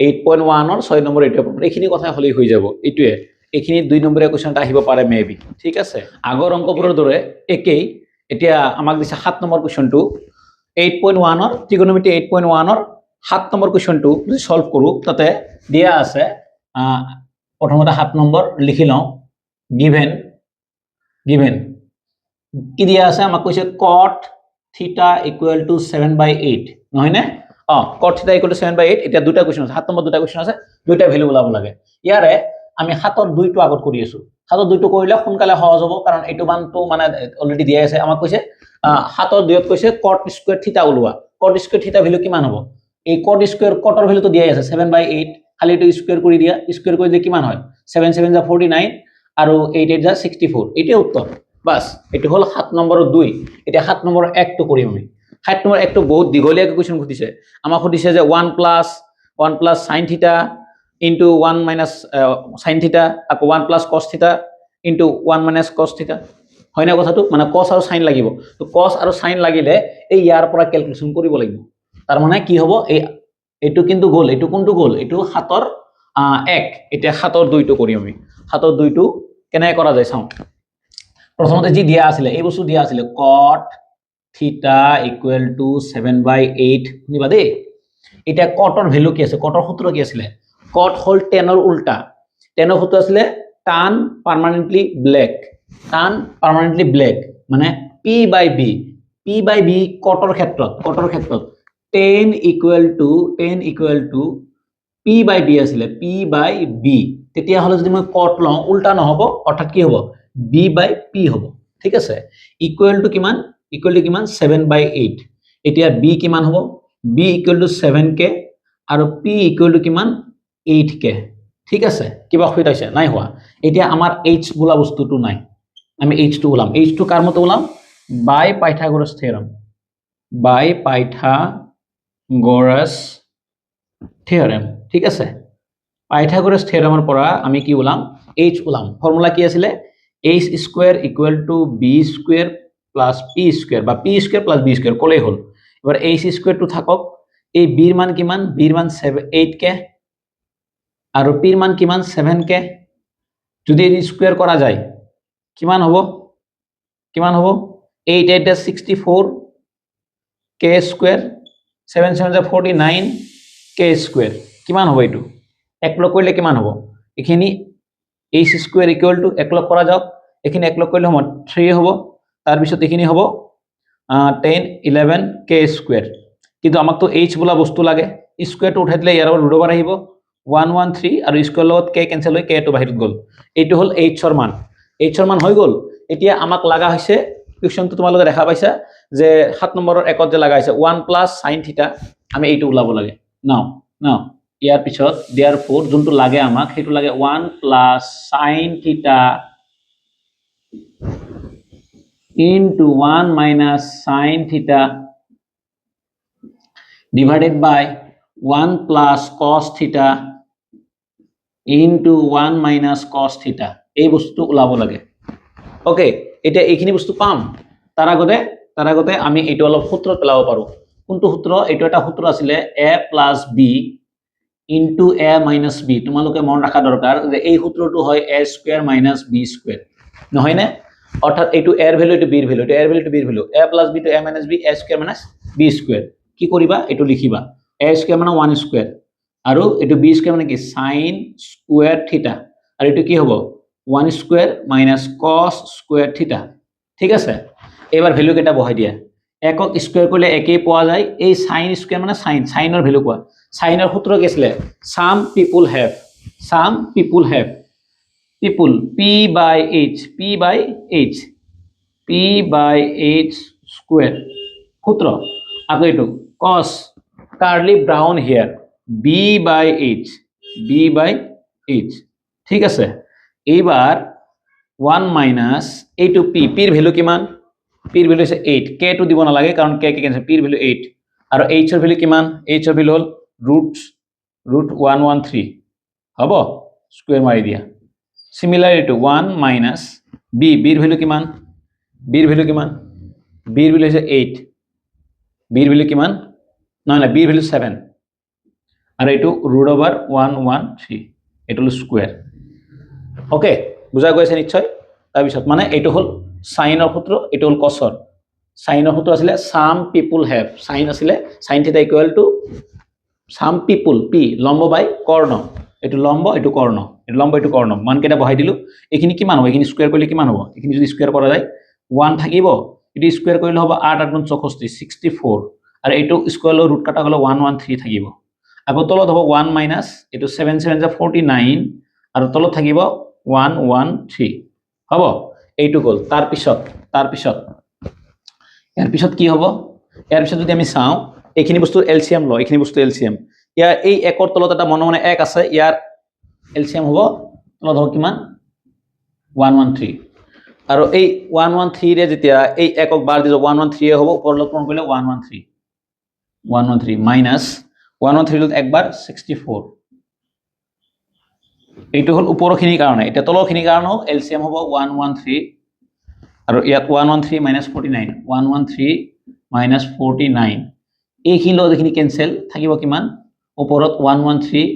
8.1ৰ 6 নম্বৰ এইটোৱে প্ৰমাণ। এইখিনি কথা হ'লেই হৈ যাব। এইটোৱে, এইখিনি 2 নম্বৰীয়া কুৱেশ্যন এটা আহিব পাৰে মে বি। ঠিক আছে, আগৰ অংকবোৰৰ দৰে একেই। এতিয়া আমাক দিছে 7 নম্বৰ কুৱেশ্যনটো, 8.1ৰ ত্ৰিকোণমিতি 8.1ৰ 7 নম্বৰ কুৱেশ্যনটো যদি সলভ কৰোঁ, তাতে দিয়া আছে প্ৰথমতে 7 নম্বৰ লিখি লওঁ। গিভেন কি দিয়া আছে? আমাক কৈছে cot থিটা ইকুৱেল টু 7/8, নহয়নে? cot থিটা ইকুৱেল টু 7/8। এতিয়া দুটা কুৱেশ্যন আছে, 7 নম্বৰ দুটা কুৱেশ্যন আছে, দুইটা ভ্যালু ওলাব লাগে। ইয়াৰে আমি 7ৰ 2টো আগত কৰি আছো। 7ৰ 2টো কৰিলে সোনকালে সহজ হ'ব, কাৰণ এইটো মানটো মানে অলৰেডি দিয়া আছে। আমাক কৈছে 7ৰ 2ত কৈছে cot স্কয়াৰ থিটা ওলোৱা। cot স্কয়াৰ থিটা ভ্যালু কিমান হ'ব? এই cot স্কয়াৰ, cotৰ ভ্যালুটো দিয়াই আছে 7/8, খালি এইটো স্কয়াৰ কৰি দিয়া। স্কয়াৰ কৰি দিলে কিমান হয়? 7 7 যা 49 আৰু 8 8 যা 64। এইটোৱে উত্তৰ। বাস, এইটো হ'ল 7 নম্বৰৰ 2। এতিয়া 7 নম্বৰ 1টো কৰিম আমি। 7 নম্বৰ 1টো বহুত দীঘলীয়াকৈ কুৱেশ্যন সুধিছে। আমাক সুধিছে যে 1 প্লাছ sin থিটা ইনটু 1 মাইনাছ sin থিটা, আকৌ 1 প্লাছ cos থিটা ইনটু 1 মাইনাছ cos থিটা। হয় না কথাটো? মানে cos আৰু sin লাগিব। তো cos আৰু sin লাগিলে এই ইয়াৰ পৰা ক্যালকুলেশন কৰিব লাগিব। তাৰ মানে কি হ'ব? এইটো কিন্তু গ'ল, এইটো কোনটো গ'ল? এইটো 7ৰ 1। এতিয়া 7ৰ 2টো কৰিম আমি। 7ৰ 2টো কেনেকৈ কৰা যায় চাওঁ। প্ৰথমতে যি দিয়া আছিলে, এই বস্তু দিয়া আছিলে cot থিটা ইকুৱেল টু 7/8, শুনিবা দেই। এতিয়া cotৰ ভ্যালু কি আছে? cotৰ সূত্ৰ কি আছিলে? cot হ'ল tanৰ উল্টা। tanৰ সূত্ৰ আছিলে tan পাৰ্মানেন্টলি ব্ল্যাক, মানে p/b। p/b cotৰ ক্ষেত্ৰত tan ইকুৱেল টু p/b আছিলে, p/b। তেতিয়া হলে যদি মই cot লওঁ, উল্টা নহব, অৰ্থাৎ কি হ'ব? b/p হ'ব। ঠিক আছে, ইকুৱেল টু কিমান? 7/8। এতিয়া b কিমান হ'ব? b ইকুৱেল টু 7k আৰু p ইকুৱেল টু কিমান? 8k। ঠিক আছে, কিবা অসুবিধা হৈছে? নাই হোৱা। এতিয়া আমাৰ h বোলা বস্তুটো নাই, আমি h টো ওলাম। h টো কাৰ মতে ওলাম? বাই পাইথাগোৰাছ থিওৰেম। ঠিক আছে, পাইথাগোৰাছ থিওৰেমৰ পৰা আমি কি ওলাম? h ওলাম। ফৰ্মুলা কি আছিলে? h square equal to b square plus p square, বা p square plus b square কলেই হ'ল। এবাৰ h স্কয়াৰটো থাকক। এই b ৰ মান কিমান? b ৰ মান 8k আৰু p ৰ মান কিমান? 7k। যদি এই স্কয়াৰ কৰা যায় কিমান হ'ব? 8 8 64 k স্কয়াৰ, 7 7 49 k স্কয়াৰ। কিমান হ'ব এইটো? এক লগ কৰিলে কিমান হ'ব? এখিনি h স্কয়াৰ ইকুৱেল টু এক লগ কৰা যাওক, এখিনি এক লগ কৰিলে হ'ব 3 হ'ব। তাৰ পিছত এখিনি হ'ব 10 11 k স্কয়াৰ। কিন্তু আমাক তো h বোলা বস্তু লাগে, স্কয়াৰটো উঠাই দিলে ইয়াৰ ৰুট ওভাৰ আহিব 113, আৰু স্কয়াৰ লগত k কেনসেল হৈ k টো বাহিৰত গ'ল। এইটো হ'ল h ৰ মান। h ৰ মান হৈ গ'ল। এতিয়া আমাক লাগা হৈছে, কুৱেশ্যনটো তোমালোকে দেখা পাইছা যে 7 নম্বৰৰ 1ত যে লাগা হৈছে 1 প্লাস sin থিটা, আমি এইটো ওলাব লাগে। নাও ইয়াৰ পিছত therefore যোনটো লাগে আমাক, সেইটো লাগে 1 প্লাস sin থিটা into 1 minus sin theta divided by 1 plus cos theta into 1 minus cos theta। এই বস্তু ওলাব লাগে। ওকে, এতিয়া এইখিনি বস্তু পাম। তাৰ আগতে আমি এইটো অলপ সূত্ৰ পেলাব পাৰো। কোনটো সূত্ৰ? এইটো এটা সূত্ৰ আছিলে a plus b into a minus b। তোমালোকে মন ৰাখা দৰকাৰ যে এই সূত্ৰটো হয় a square minus b square, নহয় নে? অর্থাৎ এইটো a এর ভ্যালু, এইটো b এর ভ্যালু, এইটো a এর ভ্যালু, এইটো b এর value, a plus b to a minus b, a square minus b square। কি কৰিবা? এইটো লিখিবা a square মানে 1 square আৰু এইটো বি স্কুৱেৰ মানে কি সাইন স্কুৱেৰ থিটা আৰু এইটো কি হ'ব 1 স্কুৱেৰ মাইনাছ কস স্কুৱেৰ থিটা ঠিক আছে এবাৰ ভ্যালু কেটা বহাই দিয়া একক স্কুৱেৰ কৰিলে একেই পোৱা যায় এই সাইন স্কুৱেৰ মানে সাইনৰ ভ্যালু কোৱা সাইনৰ সূত্ৰ কি আছিল some people have people p by h square সূত্ৰ আকৌ এইটো cos curly brown hair b by h ঠিক আছে এইবাৰ 1 minus এইটো p ৰ ভ্যালু কিমান p ৰ ভ্যালু আছে 8 k টো দিব নালাগে কাৰণ k কেনসেল p ৰ ভ্যালু 8 আৰু h ৰ ভ্যালু কিমান h ৰ ভ্যালু হল root 113 হ'ব স্কয়াৰ মাৰি দিয়া Similarly to 1 minus b ৰ ভ্যালু কিমান b ৰ ভ্যালু কিমান b ৰ ভ্যালু আছে 8 b ৰ ভ্যালু কিমান নহয় b ৰ ভ্যালু 7 আৰু এটো √113 এটো হল স্কয়াৰ ওকে বুজা গৈছে নিশ্চয় তাৰ পিছত মানে এটো হল সাইনৰ সূত্ৰ এটো হল কসৰ সাইনৰ সূত্ৰ আছিল সাম পিপল হেভ সাইন আছিল sin θ সাম পিপল p লম্ব বাই কৰ্ণ এটো লম্ব এটো কৰ্ণ এটো লম্ব এটো কৰ্ণ মান কেটা বহাই দিলু এখিনি কিমান হ'ব এখিনি স্কয়াৰ কৰিলে কিমান হ'ব এখিনি যদি স্কয়াৰ কৰা যায় 1 থাকিব এটো স্কয়াৰ কৰিলে হ'ব 8 8 64 64 আৰু এটো স্কয়াৰ ল ৰুট কাটা গলে 113 থাকিব আকৌ তলত হ'ব 1 মাইনাস এটো 7 7 49 আৰু তলত থাকিব 113 হ'ব এইটো গল তাৰ পিছত ইয়াৰ পিছত কি হ'ব ইয়াৰ পিছত যদি আমি চাও এইখিনি বস্তু এলসিএম ল এইখিনি বস্তু এলসিএম ইয়াৰ এই একৰ তলত এটা মনে এক আছে ইয়াৰ এলসিএম হ'ব তলত হ'ব কিমান 113 আৰু এই 113 ৰে যেতিয়া এই একক বাৰ দিছো 113 হ'ব ওপৰলৈ পূৰণ কৰিলে 113 মাইনাস 113 লত একবাৰ 64 এইটো হল ওপৰখিনিৰ কাৰণে এটা তলখিনিৰ কাৰণে এলসিএম হ'ব 113 আৰু ইয়াত 113 minus 49 113 minus 49 এইখিনি লগত এখিনি ক্যান্সেল থাকিব কিমান ওপৰত 113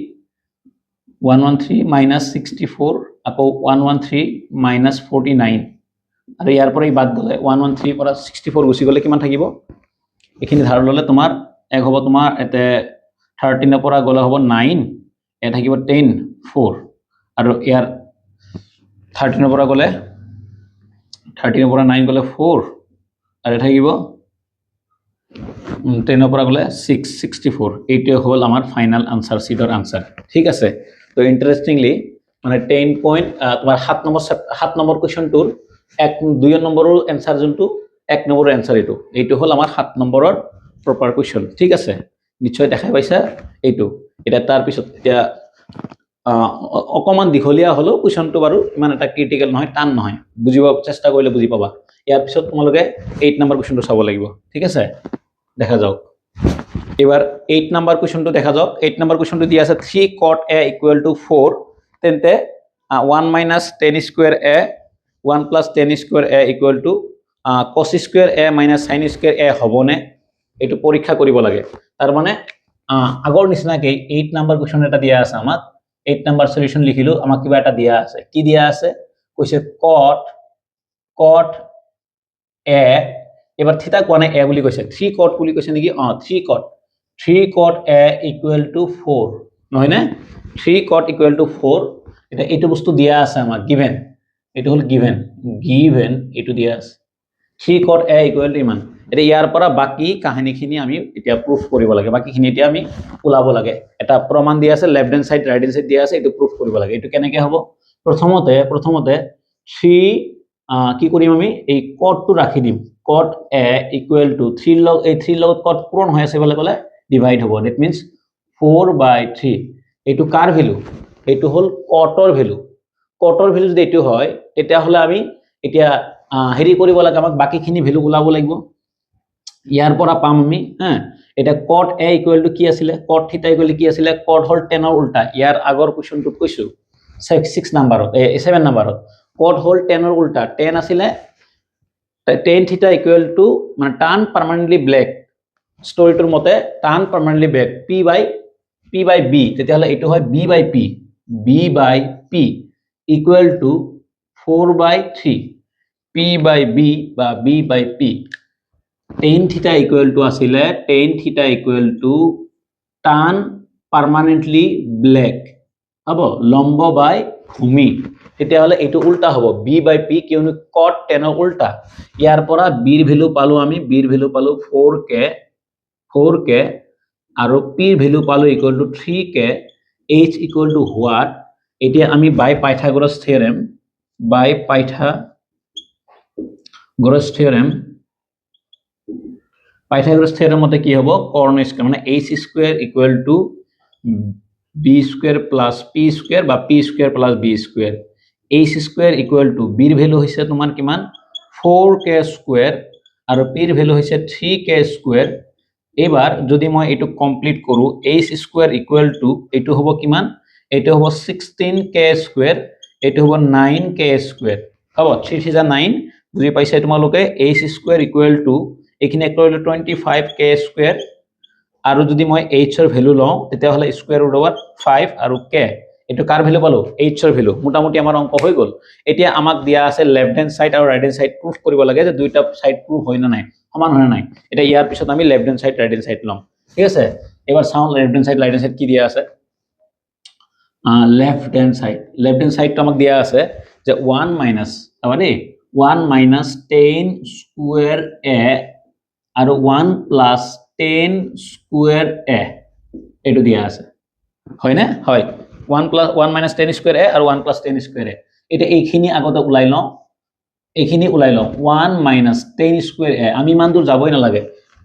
minus 64 আকৌ 113 minus 49 আৰু ইয়াৰ পৰা বাদ গলে 113 পৰা 64 গুছি গলে কিমান থাকিব এখিনি ধাৰ ললে তোমাৰ এক হ'ব তোমাৰ এতে 13 পৰা গলে হ'ব 9 এ থাকিব 10 4 আৰু ইয়াৰ 13 পৰা গলে 13 পৰা 9 গলে 4 আৰু থাকিব 10 পৰা গলে 664 এইটো হল আমাৰ ফাইনাল আনসাৰ সিটৰ আনসাৰ ঠিক আছে তো ইন্টাৰেস্টিংলি মানে 10 পয়েন্ট তোমাৰ 7 নম্বৰ কোৱেশ্চনটোৰ 2 নম্বৰৰ আনসাৰ যোনটো 1 নম্বৰৰ আনসাৰ এইটো হল আমাৰ 7 নম্বৰৰ প্ৰপাৰ কোৱেশ্চন ঠিক আছে নিশ্চয় দেখাই পাইছা এইটো এটা তাৰ পিছত এতিয়া অকমান দীঘলীয়া হলো কোৱেশ্চনটো বাৰু ইমান এটা ক্ৰিটিক্যাল নহয় টান নহয় বুজিব চেষ্টা কৰিলে বুজি পাবা ইয়াৰ পিছত তোমালোকে 8 নম্বৰ কোৱেশ্চনটো চাব লাগিব ঠিক আছে দেখা যাওক এবাৰ 8 নম্বৰ কোৱেশ্চনটো দেখা যাওক 8 নম্বৰ কোৱেশ্চনটো দিয়া আছে 3 cot a = 4 তেন্তে 1 minus tan square a 1 plus tan square a = cos square a minus sin square a হবনে এটো পৰীক্ষা কৰিব লাগে তাৰ মানে আগৰ নিচিনাকৈ 8 নম্বৰ কোৱেশ্চন এটা দিয়া আছে আমাক 8 নম্বৰ সলিউশন লিখিলো আমাক কিবা এটা দিয়া আছে কি দিয়া আছে কৈছে cot a এবাৰ থিতা কোৱা নাই a বুলি কৈছে 3 cot বুলি কৈছে নেকি 3 cot a = 4 নহয় না 3 cot = 4 এটা এইটো বস্তু দিয়া আছে আমাক given এইটো হল given এইটো দিয়া আছে 3 cot a = ইমান এটা ইয়াৰ পৰা বাকি কাহিনীখিনি আমি এতিয়া প্ৰুফ কৰিব লাগে বাকিখিনি এতিয়া আমি ওলাব লাগে এটা প্ৰমাণ দিয়া আছে left hand side right hand side দিয়া আছে এটো প্ৰুফ কৰিব লাগে এটো কেনেকৈ হ'ব প্ৰথমতে 3 কি কৰিম আমি এই cot টো ৰাখি দিম cot a = 3 log এই 3 লগত cot পূৰণ হৈ আছে বলে ডিভাইড হ'ব দ্যাট মিন্স 4/3 এইটো কাৰ ভ্যালু এইটো হল cotৰ ভ্যালু যদি এটো হয় তেতিয়া হলে আমি এতিয়া হেৰি কৰিব লাগে আমাক বাকিখিনি ভ্যালু ওলাব লাগিব ইয়াৰ পৰা পাম আমি এটা cot a = কি আছিল cot θ = কি আছিল cot হল tan ৰ উল্টা ইয়াৰ আগৰ কোৱেশ্চনটোত কৈছো 6 নম্বৰত 7 নম্বৰত cot হল tan ৰ উল্টা tan আছিল tan θ = মানে tan permanently black স্টোৰীটোৰ মতে tan permanently black p/b তেতিয়া হলে এটো হয় b/p = 4/3 p/b বা b/p tan θ = tan tan permanently black হ'ব লম্ব বাই ভূমি তেতিয়াহ'লে এইটো উল্টা হ'ব b বাই p কিয়নো cot tan ৰ উল্টা ইয়াৰ পৰা b ৰ ভ্যালু পালো আমি b ৰ ভ্যালু পালো 4k আৰু p ৰ ভ্যালু পালো equal to 3k h equal to what এতিয়া আমি বাই পাইথাগোৰাছ থিওৰেম Pythagoras theorem মতে কি হ'ব কৰ্ণ স্কয়াৰ মানে h square equal to b square plus p square বা p square plus b square h square equal to b ৰ value হৈছে তোমাৰ কিমান 4k স্কয়াৰ আৰু p ৰ ভ্যালু হৈছে 3k স্কয়াৰ এবাৰ যদি মই এটো কমপ্লিট কৰো h স্কয়াৰ ইকুৱেল টু এটো হ'ব কিমান এটো হ'ব 16k স্কয়াৰ এটো হ'ব 9k স্কয়াৰ হ'ব 3 3 9 বুজি পাইছে তোমালোকে h স্কয়াৰ ইকুৱেল টু এখানে এক কৰিলে 25k স্কয়াৰ আৰু যদি মই h ৰ ভ্যালু লওঁ তেতিয়া হলে স্কয়াৰ ৰুট ওভাৰ 5 আৰু k এটো কাৰ ভ্যালু পালো h ৰ ভ্যালু মোটামুটি আমাৰ অংক হৈ গল এতিয়া আমাক দিয়া আছে লেফট হ্যান্ড সাইড আৰু ৰাইট হ্যান্ড সাইড প্ৰুফ কৰিব লাগে যে দুইটা সাইড প্ৰুফ হয় না নাই সমান হয় না নাই এটা ইয়াৰ পিছত আমি left hand side right hand side লম ঠিক আছে এবাৰ চাও left hand side right hand side কি দিয়া আছে লেফট হ্যান্ড সাইড তো আমাক দিয়া আছে যে 1 মাইনাস মানে 1 মাইনাস 10 স্কয়ার a আৰু 1 প্লাস 10 স্কয়ার a এটো দিয়া আছে হয় না হয় 1 প্লাস 1 মাইনাস 10 স্কয়ার a আৰু 1 প্লাস 10 স্কয়ার a এটা এইখিনি আগতে উলাই লও 1 মাইনাস 10 স্কয়ার a আমি মান দূর যাবই না লাগে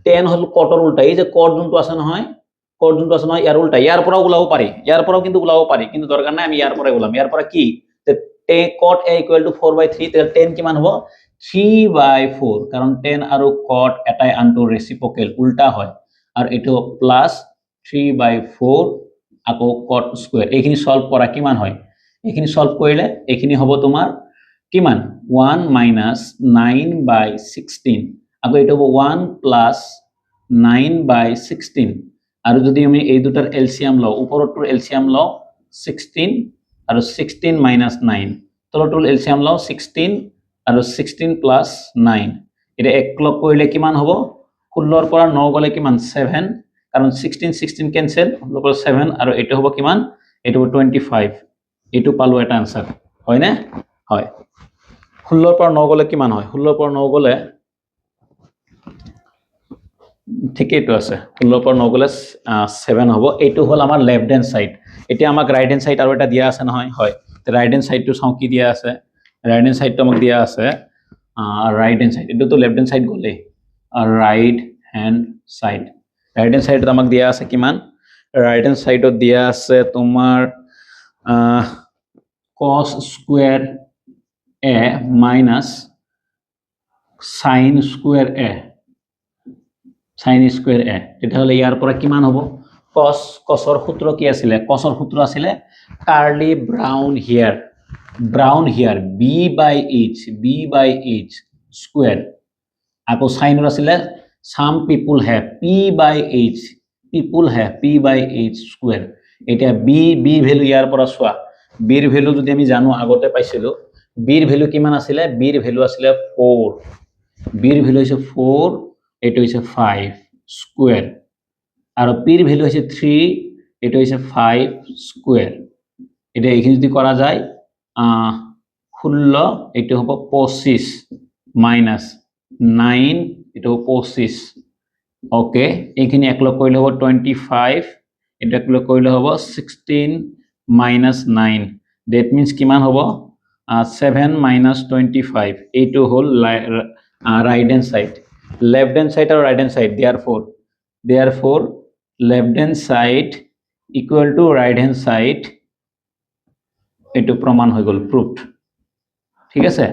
10 হল কটৰ উল্টা এই যে কট যোনটো আছে নহয় ইয়াৰ উল্টা ইয়াৰ পৰা উলাব পাৰি ইয়াৰ পৰাও কিন্তু উলাব পাৰি কিন্তু দৰকাৰ নাই আমি ইয়াৰ পৰা উলাম ইয়াৰ পৰা কি তে cot a = 4/3 তে 10 কিমান হ'ব 3/4 কারণ 10 আৰু cot এটাই আনটো ৰেচিপ্ৰকেল উল্টা হয় আৰু এটো প্লাস 3/4 আকৌ cot স্কয়াৰ এইখিনি সলভ কৰা কিমান হয় এইখিনি সলভ কৰিলে এইখিনি হ'ব তোমাৰ কিমান 1 minus 9/16 আকৌ এটো হ'ব 1 plus 9/16 আৰু যদি আমি এই দুটাৰ এলসিয়াম লও ওপৰটোৰ এলসিয়াম লও 16 আৰু 16 minus 9 তলটোৰ এলসিয়াম লও 16 আৰু 16 plus 9 এটা এক লগ কৰিলে কিমান হ'ব 16 ৰ পৰা 9 গলে কিমান 7 কাৰণ 16 ক্যান্সেল হলো 7 আৰু এটো হ'ব কিমান এটো 25 এটো পালো এটা आंसर হয় না হয় 16 ৰ পৰা 9 গলে কিমান হয় 16 ৰ পৰা 9 গলে ঠিকই তো আছে 16 ৰ পৰা 9 গলে 7 হ'ব এটো হল আমাৰ লেফট হ্যান্ড সাইড এতিয়া আমাক ৰাইট হ্যান্ড সাইড আৰু এটা দিয়া আছে নহয় হয় রাইট হ্যান্ড সাইড তো চাও কি দিয়া আছে রাইট হ্যান্ড সাইড তো আমাক দিয়া আছে রাইট হ্যান্ড সাইড এটো তো লেফট হ্যান্ড সাইড গলে রাইট হ্যান্ড সাইড আমাক দিয়া আছে কিমান রাইট হ্যান্ড সাইডত দিয়া আছে তোমাৰ cos square a minus sin square a তেতিয়াহলে ইয়াৰ পৰা কিমান হ'ব cosৰ সূত্ৰ কি আছিল cosৰ সূত্ৰ আছিল কাৰ্লি ব্ৰাউন হিয়াৰ b/h স্কয়াৰ আকৌ সাইনৰ আছিল some people have p/h square এটা b ভ্যালু ইয়াৰ পৰা সোৱা b ৰ ভ্যালু যদি আমি জানো আগতে পাইছিলো b ৰ ভ্যালু কিমান আছিল b ৰ ভ্যালু আছিল 4 b ৰ ভ্যালু হৈছে 4 এটো হৈছে 5 স্কয়াৰ আৰু p ৰ ভ্যালু হৈছে 3 এটো হৈছে 5 স্কয়াৰ এটা এইখিনি যদি কৰা যায় 16 এটো হ'ব 25 minus 9 এটো 25 ওকে এইখিনি এক লগ কৰিলে হ'ব 25 এটা এক লগ কৰিলে হ'ব 16 minus 9 that means কিমান হ'ব 7 minus 25 এইটো হল right hand side left hand side আৰু right hand side therefore left hand side equal to right hand side এইটো প্ৰমাণ হৈ গল proved ঠিক আছে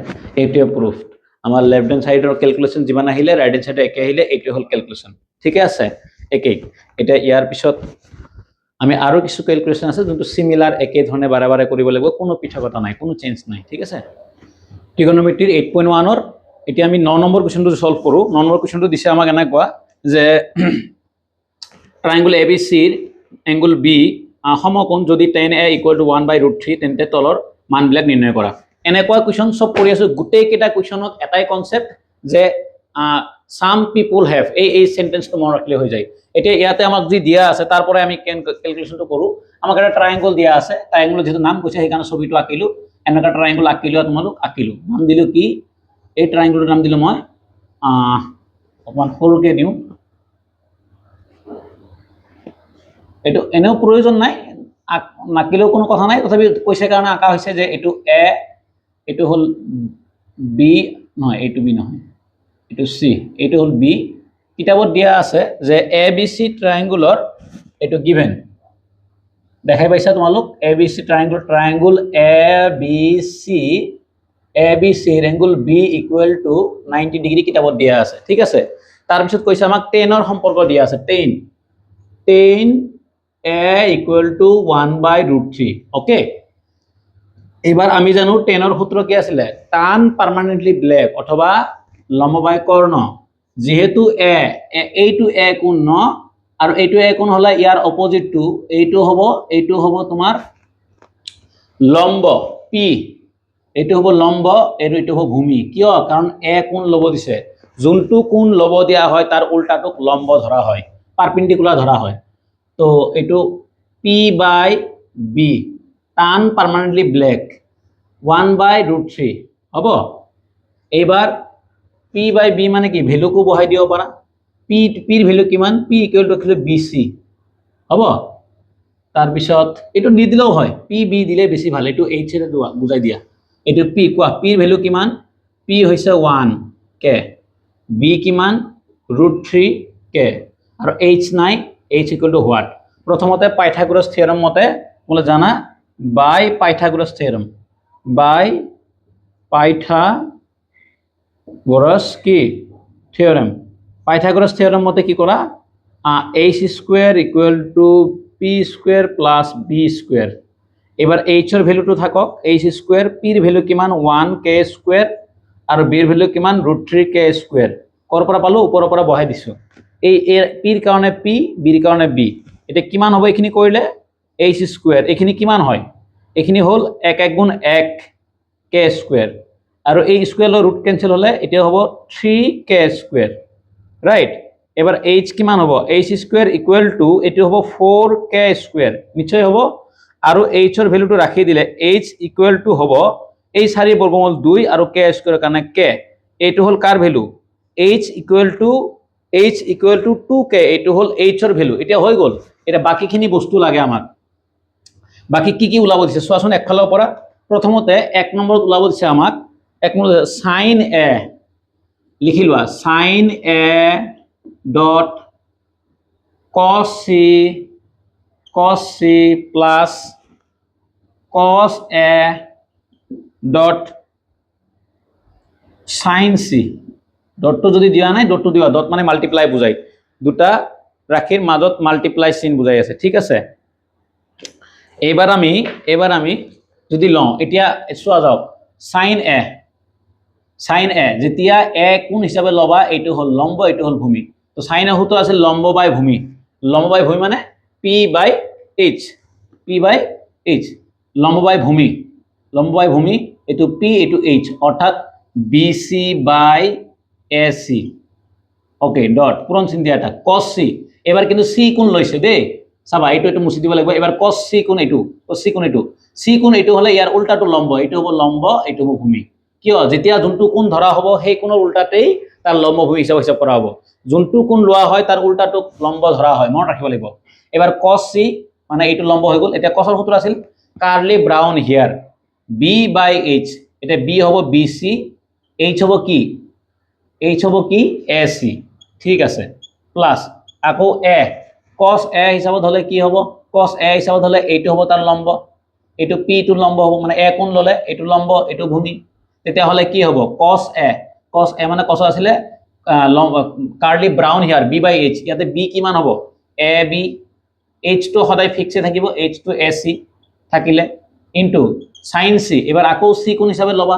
এইটো proved আমাৰ লেফট হ্যান্ড সাইডৰ ক্যালকুলেশন যিমান আহিলে ৰাইট হ্যান্ড সাইডৰ একে আহিলে এইটো হল ক্যালকুলেশন ঠিক আছে একে এটা ইয়াৰ পিছত আমি আৰু কিছু ক্যালকুলেশন আছে যোনটো সিমিলাৰ একে ধৰণে বাৰে বাৰে কৰিব লাগিব কোনো পৃথকতা নাই কোনো চেঞ্জ নাই ঠিক আছে ট্ৰিগোনোমেট্ৰিৰ 8.1 ৰ এতিয়া আমি 9 নম্বৰ কোৱেশ্চনটো সলভ কৰো 9 নম্বৰ কোৱেশ্চনটো দিছে আমাক এনেকুৱা যে ট্ৰায়াঙ্গল ABC ৰ এংগল B সমকোণ যদি tan a = 1/√3 তেন্তে তলৰ মানবিলাক নিৰ্ণয় কৰা এনেকুৱা কোৱেশ্চন সব কৰি আছো গুটেই কেটা কোৱেশ্চনত এটাই কনসেপ্ট যে সাম পিপুল হ্যাভ, এই সেন্টেন্সটো মনে রাখলে হয়ে যায়। এটা ইয়াতে আমাক যি দিয়া আছে তারপরে আমি ক্যালকুলেশনটো কৰো। আমাক এটা ট্ৰায়াঙ্গল দিয়া আছে, ট্ৰায়াঙ্গল যেহেতু নাম কৈছে সেইকাৰণে ছবিটো আঁকিলো, এনেকা ট্ৰায়াঙ্গল আঁকিলো তোমালোক আঁকিলো, নাম দিলো কি, এই ট্ৰায়াঙ্গলটোৰ নাম দিলো মই অকমান সৰুকে দিওঁ, এইটো এনেও প্ৰয়োজন নাই, নাকিলেও কোনো কথা নাই, তথাপি কৈছে কাৰণে আঁকা হৈছে যে এইটো এ, এইটো হল বি, নহয় এইটো বি নহয়, এইটো সি, এইটো হল বি। কিতাপত দিয়া আছে যে এ বি সি ট্ৰায়াঙ্গুলৰ এইটো গিভেন দেখাই পাইছা তোমালোক, A B C triangle, triangle A B C angle B equal to 90 degree কিতাপত দিয়া আছে, ঠিক আছে। তাৰপিছত কৈছে আমাক টেনৰ সম্পৰ্ক দিয়া আছে, ten a equal to 1/√3, okay. এবাৰ আমি জানো টেনৰ সূত্র কি আছিল, টান পার্মানেন্টলি ব্ল্যাক অথবা লম্ববায় কর্ণ, যেহেতু এইটো এ কোণ ন, আর এইটো এ কোণ হলে ইয়ার অপোজিটটো এইটো হব তোমার লম্ব পি, এইটো হব লম্ব, এইটো হব ভূমি। কিয়? কারণ এ কোণ লব দিছে, যোনটো কোণ লব দিয়া হয় তার উল্টাটোক লম্ব ধরা হয়, পারপেন্ডিকুলার ধরা হয়। তো এইটো পি বাই বি, টান পার্মানেন্টলি ব্ল্যাক 1/√3 হব। এইবার পি বাই বি মানে কি, ভ্যালুকো বহাই দিব পারা, পির ভ্যালু কিমান, পি ইকুয়াল টু আসলে বিসি হব। তাৰপিছত এইটো নিদিলেও হয়, পি বি দিলে বেছি ভাল, এইটো এইচ এৰে বুজাই দিয়া। এইটো পি কোৱা, পিৰ ভ্যালু কিমান, পি হৈছে 1 কে, বি কিমান √3 কে, আৰু এইচ নাই, এইচ ইকুয়াল টু হোৱাট, প্রথমতে পাইথাগোরাস থিওরেম মতে বলে জানা, by Pythagoras theorem, by Pythagoras কি থিওরেম, পাইথাগোরাস থিওরেম মতে কি করা, H square equal to P square plus B square. এবার এইচ এর ভ্যালুটো থাকক এইচ স্কোয়ার, পির ভ্যালু কিমান 1 কে স্কোয়ার, আর বির ভ্যালু কিমান √3 কে স্কোয়ার। কৰ পৰা পালো, ওপৰৰ পৰা বহাই দিছো। এই পিৰ কাৰণে পি, বিৰ কাৰণে বি, এটা কিমান হ'ব এইখিনি কৰিলে, এইচ স্কোয়ার, এইখিনি কিমান হয়, এইখিনি হল 1 × 1 কে স্কোয়ার, আৰু এই স্কোয়ারের রুট ক্যান্সেল হলে এটা হব 3 কে স্কোয়ার, রাইট। এবার এইচ কিমান হব, এইচ স্কোয়ার ইকুয়াল টু এটি হব 4 কে স্কোয়ার, নিশ্চয় হব। আৰু এইচ এৰ ভ্যালুটো ৰাখি দিলে এইচ ইকুয়াল টু হব এই 4 বৰ্গমূল 2 আৰু কে স্কোয়ারের কারণে কে, এইটো হল কার ভ্যালু, এইচ ইকুয়াল টু 2 কে, এইটো হল এইচ এর ভ্যালু। এটা হয়ে গল, এটা বাকিখিনি বস্তু লাগে আমার, বাকি কি ওলাব দিছে চোৱাচোন একফালৰ পৰা। প্ৰথমতে 1 নম্বৰত ওলাব দিছে আমাক, 1 নম্বৰ সাইন এ, লিখি লোৱা sine A dot cos C plus cos A dot sine C, ডটটো যদি দিয়া নাই ডটটো দিবা, ডট মানে মাল্টিপ্লাই বুঝাই, দুটা রাশির মাজত মাল্টিপ্লাই চিন বুঝাই আছে, ঠিক আছে। এবার আমি যদি লওঁ, এতিয়া চোৱা যাওক, সাইন এ যেতিয়া এ কোণ হিসাবে লবা, এইটো হল লম্ব, এইটো হল ভূমি। তো সাইন এ সূত্র আছে লম্ব বাই ভূমি, লম্ব বাই ভূমি মানে পি বাই এইচ, লম্ব বাই ভূমি, এইটো পি এইটো এইচ, অর্থাৎ বিসি বাই এসি, ওকে ডট পূরণ চিন দিয়া এটা কস সি। এবার কিন্তু সি কোণ লৈছে দেই, চাবা এইটো মুছি দিব লাগিব। এবার কস সি কোণ এইটো, সি কোণ এইটো হলে ইয়াৰ উল্টাটো লম্ব, এইটো হব লম্ব, এইটো হব ভূমি। কিয়, যেতিয়া যোনটো কোণ ধৰা হব সেই কোণৰ উল্টাতেই তাৰ লম্ব ভূমি হিচাপ কৰা হব, যোনটো কোণ লোৱা হয় তাৰ উল্টাটোক লম্ব ধৰা হয়, মনত ৰাখিব লাগিব। এবাৰ কস সি মানে এইটো লম্ব হৈ গল। এতিয়া কসৰ সূত্ৰ আছিল curly brown hair, B by H, এটা বি হব বিসি, এইচ হব কি এসি, ঠিক আছে, প্লাস আকৌ এ, কস এ হিসাবত হলে কি হব, কস এ হিসাবত হলে এইটো হব তার লম্ব, এইটো পি টু লম্ব হব, মানে এ কোণ ললে এইটো লম্ব, এইটো ভূমি, তেতিয়া হলে কি হব কস এ মানে কস আছিলে curly brown hair B by H, ইয়াতে বি কিমান হব এ বি, এইচ টো সদায় ফিক্সে থাকিব, এইচ টু এ সি থাকিলে ইনটু সাইন সি। এবার আকৌ সি কোণ হিসাবে লবা,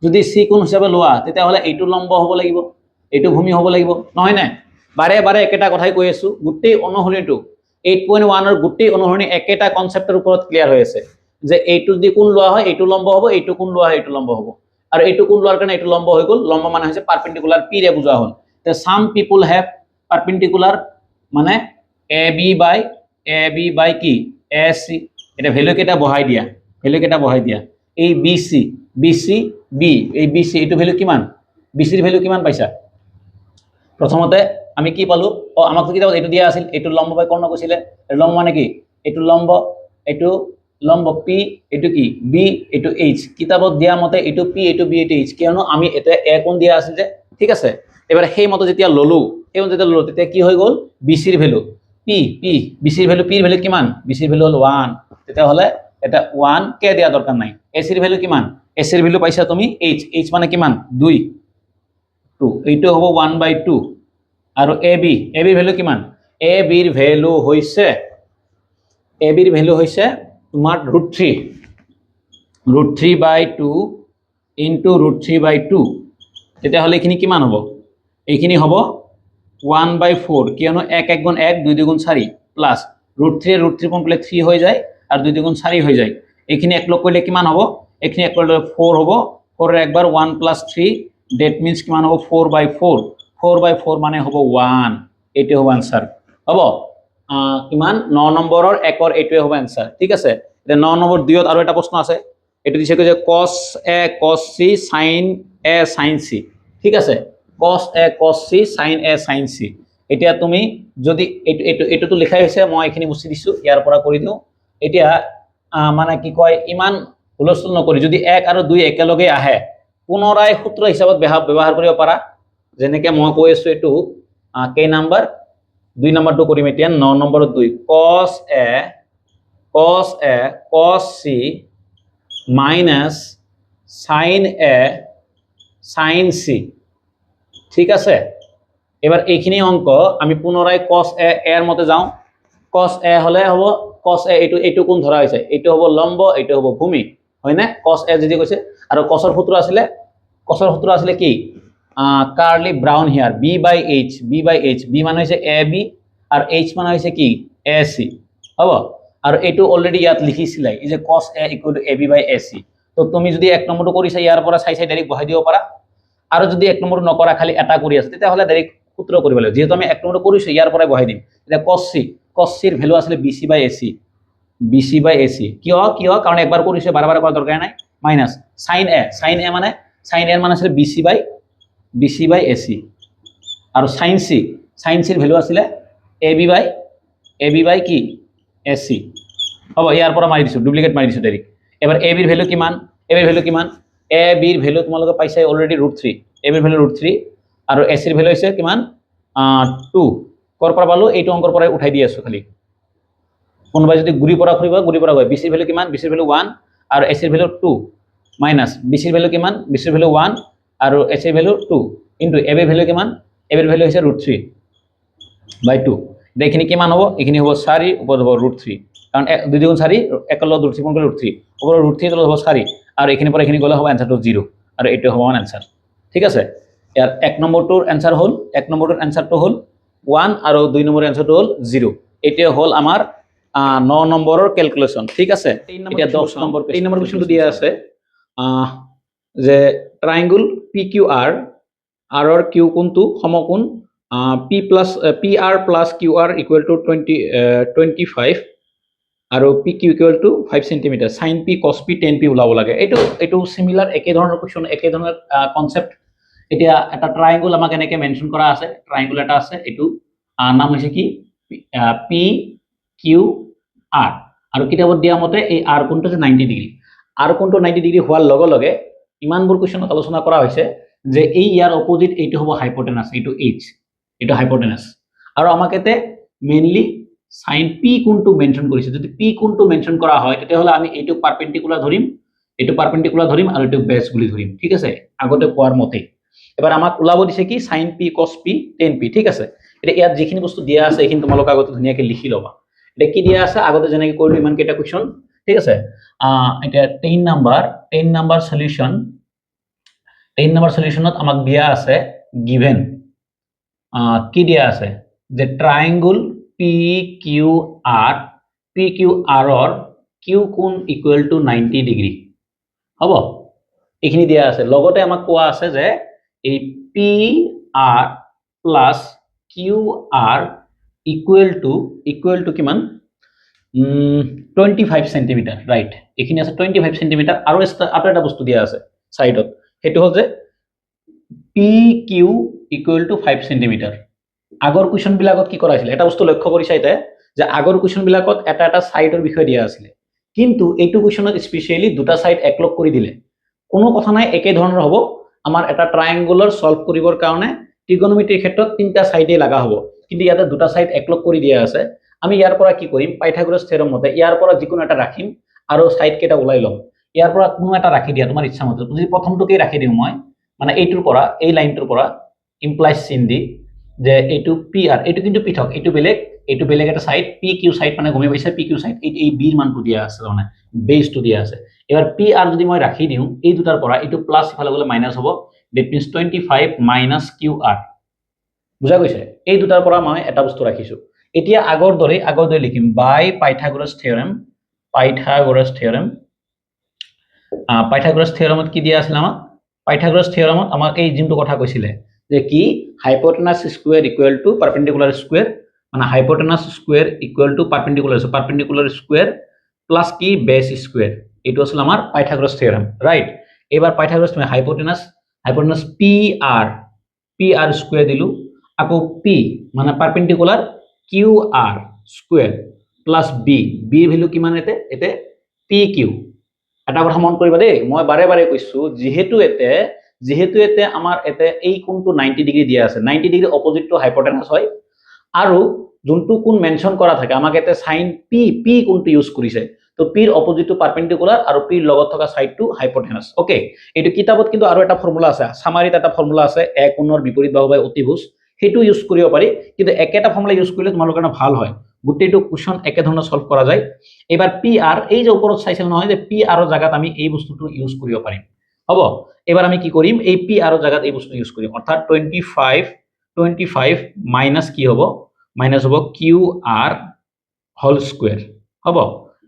যদি সি কোণ হিসাবে লোৱা তেতিয়াহলে এইটো লম্ব হব লাগিব, এইটো ভূমি হব লাগিব, নহয় না। বাৰে বাৰে একেটা কথাই কৈ আছো, গোটেই অনুসৰণিটো 8.1 ৰ গোটেই অনুসৰণি একেটা কনসেপ্টেৰ ওপৰত ক্লিয়াৰ হৈ আছে, যে এইটো যদি কোণ লোৱা হয় এইটো লম্ব হব, এইটো কোণ লোৱা হয় এইটো লম্ব হব, আৰু এইটো কোণ লোৱাৰ কাৰণে এইটো লম্ব হৈ গল, লম্ব মানে হৈছে পাৰপেন্ডিকুলাৰ পি ৰে বুজোৱা হল। তে সাম পিপল হ্যাভ পারপেন্ডিকুলার মানে এ বি বাই কি এ সি, এটা ভ্যালু কেটা বহাই দিয়া, ভ্যালু কেটা বহাই দিয়া এই বি সি বি, এই বি সি এইটো ভ্যালু কিমান, বি সিৰ ভ্যালু কিমান পাইছা প্ৰথমতে আমি কি পালো, আমাক কিতাবত এইটো দিয়া আছিল, এইটো লম্ব বাই কৰ্ণ কৈছিলে, লম্ব মানে কি এইটো লম্ব পি, এইটো কি বি, এইটো এইচ, কিতাবত দিয়া মতে এইটো পি, এইটো বি, এইটো এইচ, কিয়নো আমি এটা এ কোণ দিয়া আছিল যে, ঠিক আছে। এবাৰ সেই মতে যেতিয়া ললো, তেতিয়া কি হৈ গ'ল বি সিৰ ভ্যালু পি, বি সিৰ ভ্যালু, পিৰ ভ্যালু কিমান, বি সিৰ ভ্যালু হল 1, তেতিয়াহ'লে এটা 1 কে দিয়া দৰকাৰ নাই। এ সিৰ ভ্যালু কিমান, এ সিৰ ভ্যালু পাইছা তুমি এইচ মানে কিমান 2, এইটো হ'ব 1/2 আৰু এ বিৰ ভ্যালু কিমান, এ বিৰ ভ্যালু হৈছে তোমাৰ √3/2 ইনটু √3/2, তেতিয়াহ'লে এইখিনি কিমান হ'ব, এইখিনি হ'ব 1/4, কিয়নো 1 1 গুণ 1 2 2 গুণ 4 প্লাস √3 কোণ কৰিলে 3 হৈ যায় আৰু 2 2 গুণ 4 হৈ যায়, এইখিনি এক লগ কৰিলে কিমান হ'ব, এইখিনি এক কৰিলে 4 হ'ব, 4 এর একবার 1 + 3 দ্যাট মিন্স কিমান হ'ব 4/4 মানে হ'ব 1, এইটো হ'ব आंसर হ'ব কিমান 9 নম্বৰৰ 1ৰ এইটোৱে হ'ব आंसर, ঠিক আছে। এতিয়া 9 নম্বৰ 2ত আৰু এটা প্ৰশ্ন আছে, এটো দিছে যে cos a cos c sin a sin c, ঠিক আছে, cos a cos c sin a sin c, এতিয়া তুমি যদি এটো তো লেখাই হৈছে, মই এখিনি মুছি দিছো, ইয়াৰ পৰা কৰি দিও। এতিয়া মানে কি কয় ইমান হুলস্থুল নকৰি যদি 1 আৰু 2 একেলগে আহে পুনৰায় সূত্ৰ হিসাবত ব্যবহাৰ কৰিব পাৰা, যেনেকে মই কৈ আছো এটো কে নাম্বাৰ 2 নাম্বাৰটো কৰিম এতিয়া 9 নম্বৰত 2 cos a cos c minus sin a sin c, ঠিক আছে। এবার এইখিনি অঙ্ক আমি পুনরায় cos a এর মতে যাও, cos a হলে হবো cos a এইটো কোণ ধরা হইছে, এইটো হবো লম্ব, এইটো হবো ভূমি, হয় না, cos a যদি কৈছে, আৰু cos ৰ সূত্র আসলে কি curly brown here b/h, b মানে হইছে a b আর h মানে হইছে কি a c, হবো। আর এইটো অলরেডি ইয়াত লিখিছিলা এই যে cos a = ab/ac, তো তুমি যদি এক নম্বৰটো কৰিছা ইয়াৰ পৰা চাই ডাইৰেক্ট বহাই দিব পাৰা, আৰু যদি এক নম্বৰ নকৰা খালি এটা কৰি আছে তেতিয়াহলে ডাইৰেক্ট সূত্ৰ কৰিব লাগিব, যেহেতু আমি এক নম্বৰটো কৰিছো ইয়াৰ পৰাই বহাই দিম। এটা cos c ৰ ভ্যালু আসলে bc/ac, কিয় কাৰণ একবাৰ কৰিছে বাৰবাৰ কৰা দৰকাৰ নাই, মাইনাস sin a মানে আসলে bc/ac, আৰু sin c ৰ ভ্যালু আসলে ab/কি ac, হ'ব ইয়াৰ পৰা মাৰি দিছো, ডুপ্লিকেট মাৰি দিছো ডাইৰেক্ট। এবাৰ ab ৰ ভ্যালু কিমান, ab ৰ ভ্যালু তোমালোকে পাইছে অলৰেডি √3, ab ৰ ভ্যালু √3 আৰু ac ৰ ভ্যালু হৈছে কিমান 2, কৰ পৰা পালো এইটো অংকৰ পৰাই উঠাই দি আছো, খালি কোনোবাই যদি গুৰি পৰা খুৰিব গুৰি পৰা গৈ bc ৰ ভ্যালু কিমান, bc ৰ ভ্যালু 1 আৰু ac ৰ ভ্যালু 2 মাইনাস bc ৰ ভ্যালু কিমান, bc ৰ ভ্যালু 1 আৰু ac ৰ ভ্যালু 2 ইনটু ab ৰ ভ্যালু কিমান, ab ৰ ভ্যালু হৈছে √3/2, এইখিনি কিমান হ'ব, এইখিনি হ'ব 4 ওপৰত হ'ব √3, কাৰণ 2 2 গুণ 4 একৰ লগত √3 গুণ কৰিলে √3 ওপৰত √3 তলত হ'ব 4 আৰু এইখিনি পৰা এইখিনি গলে হ'ব आंसरটো 0 আৰু এইটো হ'ব আমাৰ आंसर, ঠিক আছে। ইয়াৰ এক নম্বৰটোৰ आंसर হ'ল, এক নম্বৰটোৰ आंसरটো হ'ল 1 আৰু 2 নম্বৰৰ आंसरটো হ'ল 0, এইটো হ'ল আমাৰ 9 নম্বৰৰ ক্যালকুলেশন, ঠিক আছে। এতিয়া 10 নম্বৰ 3 নম্বৰ কোৱেশ্চনটো দিয়া আছে যে ট্ৰায়াঙ্গল PQR ৰ কিউ কোণটো সমকোণ PR + QR = 25 আৰু PQ = 5 cm, sin p cos p tan p ওলাব লাগে। এইটো সিমিলার একে ধৰণৰ কোৱেশ্চন, একে ধৰণৰ কনসেপ্ট। এতিয়া এটা ট্ৰায়াঙ্গল আমাক এনেকে মেনশন কৰা আছে, ট্ৰায়াঙ্গল এটা আছে, এইটো নাম হৈছে কি PQR, আৰু কিতাপত দিয়া মতে এই r কোণটো যে 90 ডিগ্ৰী, r কোণটো 90 ডিগ্ৰী হোৱাৰ লগে লগে ইমানবোৰ কোৱেশ্চনত আলোচনা কৰা হৈছে যে এই ইয়াৰ অপোজিট এইটো হ'ব হাইপোটেনাস, এইটো h, এইটো হাইপোটেনাস, আৰু আমাক এতে মেইনলি sin p কোণটো মেনশন কৰিছে। যদি p কোণটো মেনশন কৰা হয় তেতিয়াহলে আমি এইটো পাৰপেন্ডিকুলাৰ ধৰিম, আৰু এইটো বেস বুলি ধৰিম, ঠিক আছে, আগতে কোৱাৰ মতে। এবাৰ আমাক ওলাব দিছে কি sin p cos p tan p, ঠিক আছে। এটা ইয়াত যিখিনি বস্তু দিয়া আছে এইখিনি তোমালোক আগতে ধুনীয়াকৈ লিখি লবা। এটা কি দিয়া আছে আগতে যেনেকৈ কৰিলো ইমান কেইটা কোৱেশ্চন, ঠিক আছে। এটা 10 নাম্বার সলিউশনত আমাক দিয়া আছে গিভেন কি দিয়া আছে যে ট্রায়াঙ্গল PQR ৰ কিউ কোণ = 90 ডিগ্ৰী, হ'ব, এইখিনি দিয়া আছে। লগতে আমাক কোৱা আছে যে এই PR plus Q R equal to কিমান 25 সেন্টিমিটাৰ ৰাইট এইখিনি আছে 25 সেন্টিমিটাৰ আৰু এটা বস্তু দিয়া আছে সাইডত সেইটো হ'ল যে P Q equal to 5 centimetre আগৰ কুৱেশ্যন বিলাকত কি কৰা হৈছিল এটা বস্তু লক্ষ্য কৰিছা এটা যে আগৰ কুৱেশ্যন বিলাকত এটা সাইডৰ বিষয় দিয়া আছিল কিন্তু এইটো কুৱেশ্যনত স্পেশালি দুটা সাইড একলগ কৰি দিলে কোনো কথা নাই একে ধৰণৰ হ'ব আমাৰ এটা ট্ৰায়াঙ্গুলাৰ সলভ কৰিবৰ কাৰণে ট্ৰিগোনোমেট্ৰিৰ ক্ষেত্ৰত তিনটা সাইডে লাগা হ'ব কিন্তু ইয়াতে দুটা সাইড একলগ কৰি দিয়া আছে আমি ইয়াৰ পৰা কি কৰিম পাইথাগোৰাছ থিওৰেম মতে ইয়াৰ পৰা যিকোনো এটা ৰাখিম আৰু সাইড কেটা ওলাই লম ইয়াৰ পৰা কোনো এটা ৰাখি দিয়া তোমাৰ ইচ্ছা মতে যদি প্ৰথমটোকে ৰাখি দিও মই মানে এইটোৰ পৰা এই লাইনটোৰ পৰা ইমপ্লাইজ চিন দি যে এইটো পি আর এইটো কিন্তু পৃথক এইটো বেলেগ এটা সাইড পি কিউ সাইড মানে গমে পাইছে পি কিউ সাইড এই বি ৰ মানটো দিয়া আছে মানে বেসটো দিয়া আছে এবাৰ পি আৰ যদি মই ৰাখি দিও এই দুটাৰ পৰা এইটো প্লাস ইফালে গলে মাইনাস হ'ব that means 25 minus Q R বুজা গৈছে এই দুটাৰ পৰা মই এটা বস্তু ৰাখিছো এতিয়া আগৰ দৰে লিখিম বাই পাইথাগোৰাছ থিওৰেমত কি দিয়া আছিল আমাক পাইথাগোৰাছ থিওৰেমত আমাক এই জিনটো কথা কৈছিলে যে কি hypotenuse square equal to perpendicular square মানে hypotenuse square equal to perpendicular square plus কি বেস স্কয়ার এটো আছিল আমাৰ পাইথাগোৰাছ থিওৰেম ৰাইট এবাৰ পাইথাগোৰাছ তুমি হাইপোটেনাস পি আর স্কয়ার দিলু আকৌ পি মানে perpendicular Q R square plus B value কিমান এতে পি কিউ এটা কথা মন কৰিবা দেই মই বাৰে কৈছো যেহেতু এতে আমাৰ এতে এই কোণটো 90 ডিগ্ৰী দিয়া আছে 90 ডিগ্ৰী অপোজিট টু হাইপোটেনাস হয় আৰু যোনটো কোণ মেনশন কৰা থাকে আমাক এতে sin পি কোণটো ইউজ কৰিছে তো পিৰ অপোজিট টু পাৰপেন্ডিকুলাৰ আৰু পিৰ লগত থকা সাইডটো হাইপোটেনাস ওকে এইটো কিতাবত কিন্তু আৰু এটা ফৰ্মুলা আছে সামাৰিত এটা ফৰ্মুলা আছে এ কোণৰ বিপৰীত বাহু বাই অতিভুজ সেইটো ইউজ কৰিব পাৰি কিন্তু একেটা ফৰ্মুলা ইউজ কৰিলে তোমালোকৰ কাৰণে ভাল হয় গুটেটো কোৱেশ্চন একে ধৰণৰ সলভ কৰা যায় এবাৰ পি আৰ এই যে ওপৰত চাইছিল নহয় যে পি আৰ জায়গাত আমি এই বস্তুটো ইউজ কৰিব পাৰিম হ'ব এবাৰ আমি কি কৰিম এই পি আৰ জায়গাত এই বস্তু ইউজ কৰিম অৰ্থাৎ 25 মাইনাস কি হ'ব মাইনাস হ'ব কিউ আৰ হোল স্কয়াৰ হ'ব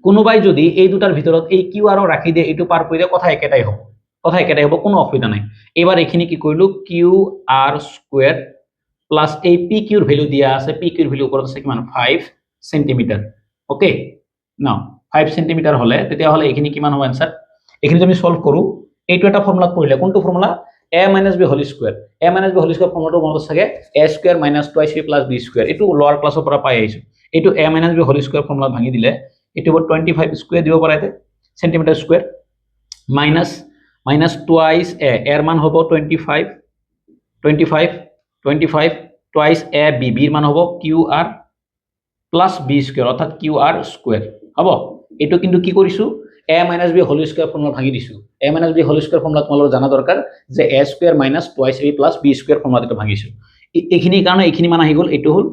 কোনোবাই যদি এই দুটাৰ ভিতৰত এই কিউ আৰ ৰাখি দিয়ে এটো পাৰ কৰিলে কথা একেটাই হ'ব কোনো অসুবিধা নাই এবাৰ এখিনি কি কৰিলো কিউ আৰ স্কয়াৰ প্লাস এই পি কিউৰ ভ্যালু দিয়া আছে পি কিউৰ ভ্যালু ওপৰত আছে কিমান 5 সেন্টিমিটার ওকে নাও 5 সেন্টিমিটার হলে তেতিয়া হলে এখিনি কিমান হ'ব आंसर এখিনি যদি আমি সলভ কৰো এইটো এটা ফৰ্মুলাত পঢ়িলে কোনটো formula a - b whole square ফৰ্মুলাটো মনত আছে a square - 2ac + b square এটো লোৱাৰ ক্লাছৰ পৰা পাই আহিছো এটো a - b whole square formula ভাঙি দিলে এটো 25 স্কয়াৰ দিব পাৰাতে centimetre square minus twice a এৰ মান হ'ব 25 টুৱাইস a b ৰ মান হ'ব Q R plus b square অৰ্থাৎ কিউ আৰ স্কয়াৰ হ'ব এটো কিন্তু কি কৰিছো a - b whole square formula ভাঙি দিছো a - b whole square formula তোমালোকৰ জানা দৰকাৰ যে a square - 2ac + b square ফৰ্মুলাটো ভাঙিছো এইখিনি কাৰণে এইখিনি মান আহি গল এটো হল